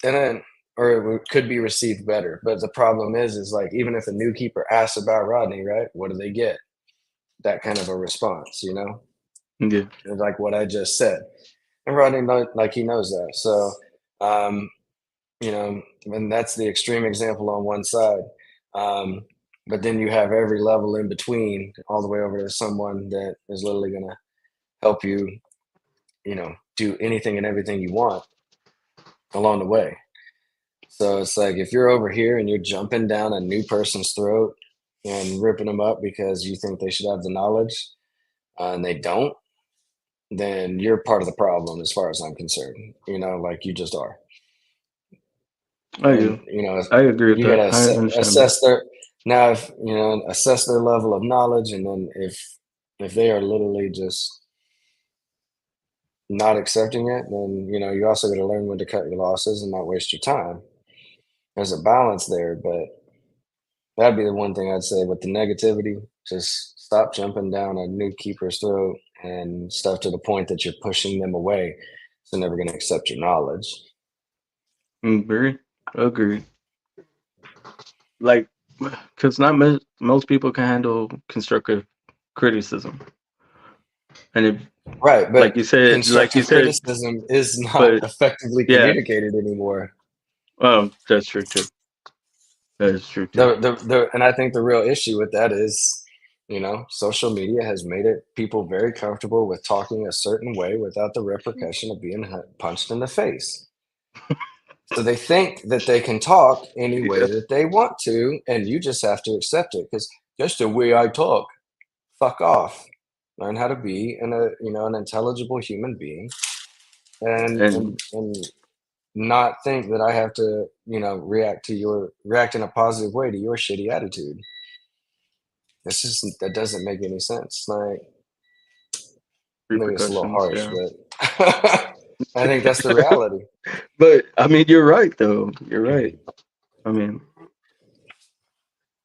and then or could be received better. But the problem is like, even if a new keeper asks about Rodney, right, what do they get? That kind of a response. Yeah. like what I just said. And Rodney, like he knows that. So, you know, and that's the extreme example on one side. But then you have every level in between, all the way over to someone that is literally going to help you, you know, do anything and everything you want along the way. So it's like if you're over here and you're jumping down a new person's throat and ripping them up because you think they should have the knowledge and they don't, then you're part of the problem as far as I'm concerned. You know, like you just are. I And do. you know, I agree with you got that. to I understand that. assess their now. If you know, assess their level of knowledge, and then if they are literally just not accepting it, then you know you also got to learn when to cut your losses and not waste your time. There's a balance there, but that'd be the one thing I'd say. With the negativity, just stop jumping down a new keeper's throat and stuff to the point that you're pushing them away. So they're never going to accept your knowledge. Agree. Agree. Like, because most people can handle constructive criticism, and it, Right, but like you constructive said, criticism is not but effectively yeah, communicated anymore. that's true too. That is true too. And I think the real issue with that is, you know, social media has made it people very comfortable with talking a certain way without the repercussion of being punched in the face. So they think that they can talk any way Yeah. that they want to, and you just have to accept it because just the way I talk. Fuck off. Learn how to be an intelligible human being, and And and and not think that I have to, react in a positive way to your shitty attitude. That doesn't make any sense. Like maybe it's a little repercussions, harsh, yeah. but I think that's the reality. But I mean, you're right though. You're right. I mean,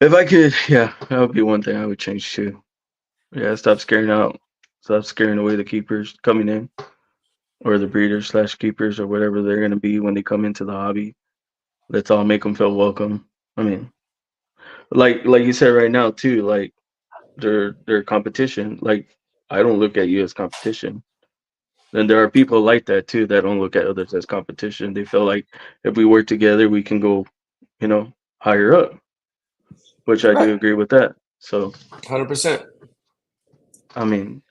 if I could, yeah, that would be one thing I would change too. Yeah, stop scaring away the keepers coming in, or the breeders slash keepers, or whatever they're gonna be when they come into the hobby. Let's all make them feel welcome. I mean, like you said right now too, like they're competition. Like I don't look at you as competition. Then there are people like that too that don't look at others as competition. They feel like if we work together, we can go, higher up, which I Right. do agree with that. So 100%. I mean,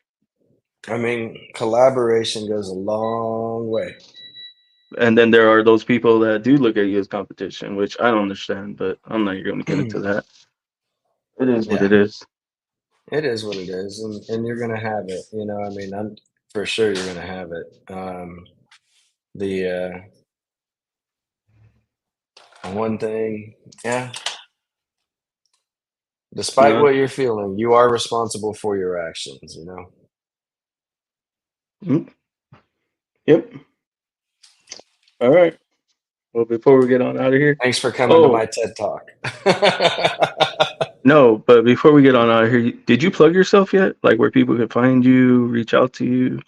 I mean, collaboration goes a long way. and then there are those people that do look at you as competition, which I don't understand, but I'm not going to get into that. It is what Yeah, it is. it is what it is, and you're gonna have it. I mean, I'm for sure you're gonna have it. The one thing, yeah. Despite No. what you're feeling, you are responsible for your actions. Mm, yep. All right. Well, before we get on out of here, Thanks for coming to oh my TED Talk. no, but before we get on out of here, did you plug yourself yet? Like where people could find you, reach out to you?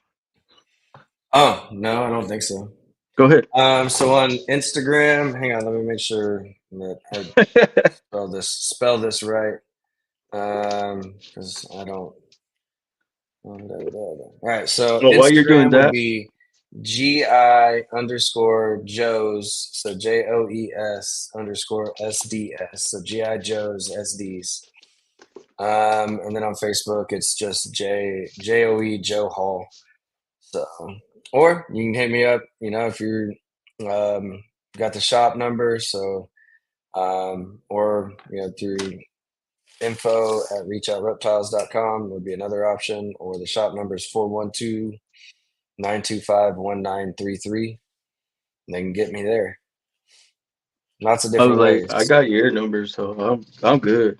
Oh, no, I don't think so. Go ahead. So on Instagram, hang on, let me make sure that I spell this right. Because I don't. All right, so Well, while you're doing Instagram would that, be GI_Joes, so JOES_SDS, so GI Joes SDs. And then on Facebook, it's just JOE Joe Hall. So, or you can hit me up, if you're got the shop number. So, or through info@reachoutreptiles.com would be another option, or the shop number is 412-925-1933. They can get me there. Lots of I was different like, ways. I got your number, so I'm good.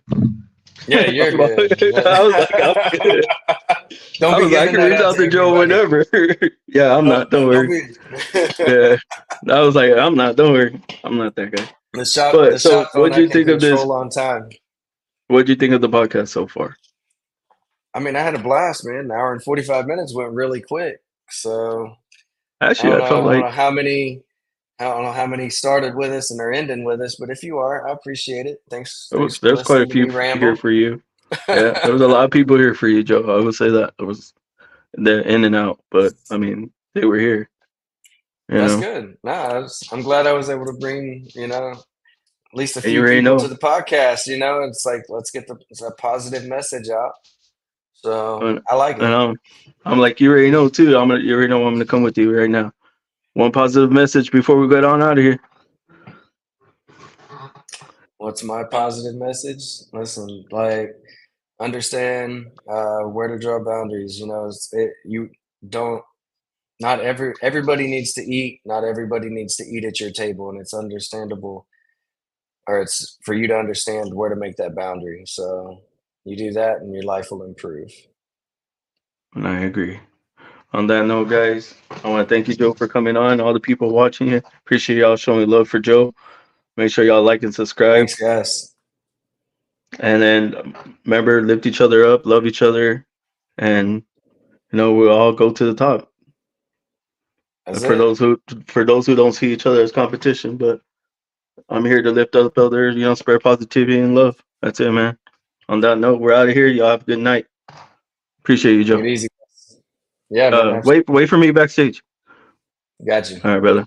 Yeah, you're good. I was like, I'm good. Don't I be was like, I giving can that reach out out to to Joe everybody. whenever. Yeah, I'm not. Don't Don't worry. be. Yeah, I was like, I'm not. Don't worry. I'm not that guy. The But shop so, phone what'd I you can think of this? control on time. What'd you think of the podcast so far? I mean, I had a blast, man. An hour and 45 minutes went really quick. So I Actually, don't I know. felt I don't know like how many. I don't know how many started with us and are ending with us, but if you are, I appreciate it. Thanks. Thanks for there's quite a listening to few me here ramble. for you. Yeah, there was a lot of people here for you, Joe. I would say that there was. they're in and out, but I mean, they were here. That's good. No, I'm glad I was able to bring, at least a And you few already people know. to the podcast. It's like, let's get a positive message out. So And, I like it. I'm like, you already know too. You already know I'm gonna come with you right now. One positive message before we get on out of here. What's my positive message? Listen, like, understand where to draw boundaries. You don't. Not everybody needs to eat. Not everybody needs to eat at your table, and it's understandable, or it's for you to understand where to make that boundary. So you do that, and your life will improve. And I agree. On that note, guys, I want to thank you, Joe, for coming on. All the people watching it, appreciate y'all showing love for Joe. Make sure y'all like and subscribe. Thanks, guys. And then remember, lift each other up, love each other, and we'll all go to the top. That's For it. those who don't see each other as competition, but I'm here to lift up others, spread positivity and love. That's it, man. On that note, we're out of here. Y'all have a good night. Appreciate you, Take Joe. it easy. Yeah, man. Wait for me backstage. Got you. All right, brother.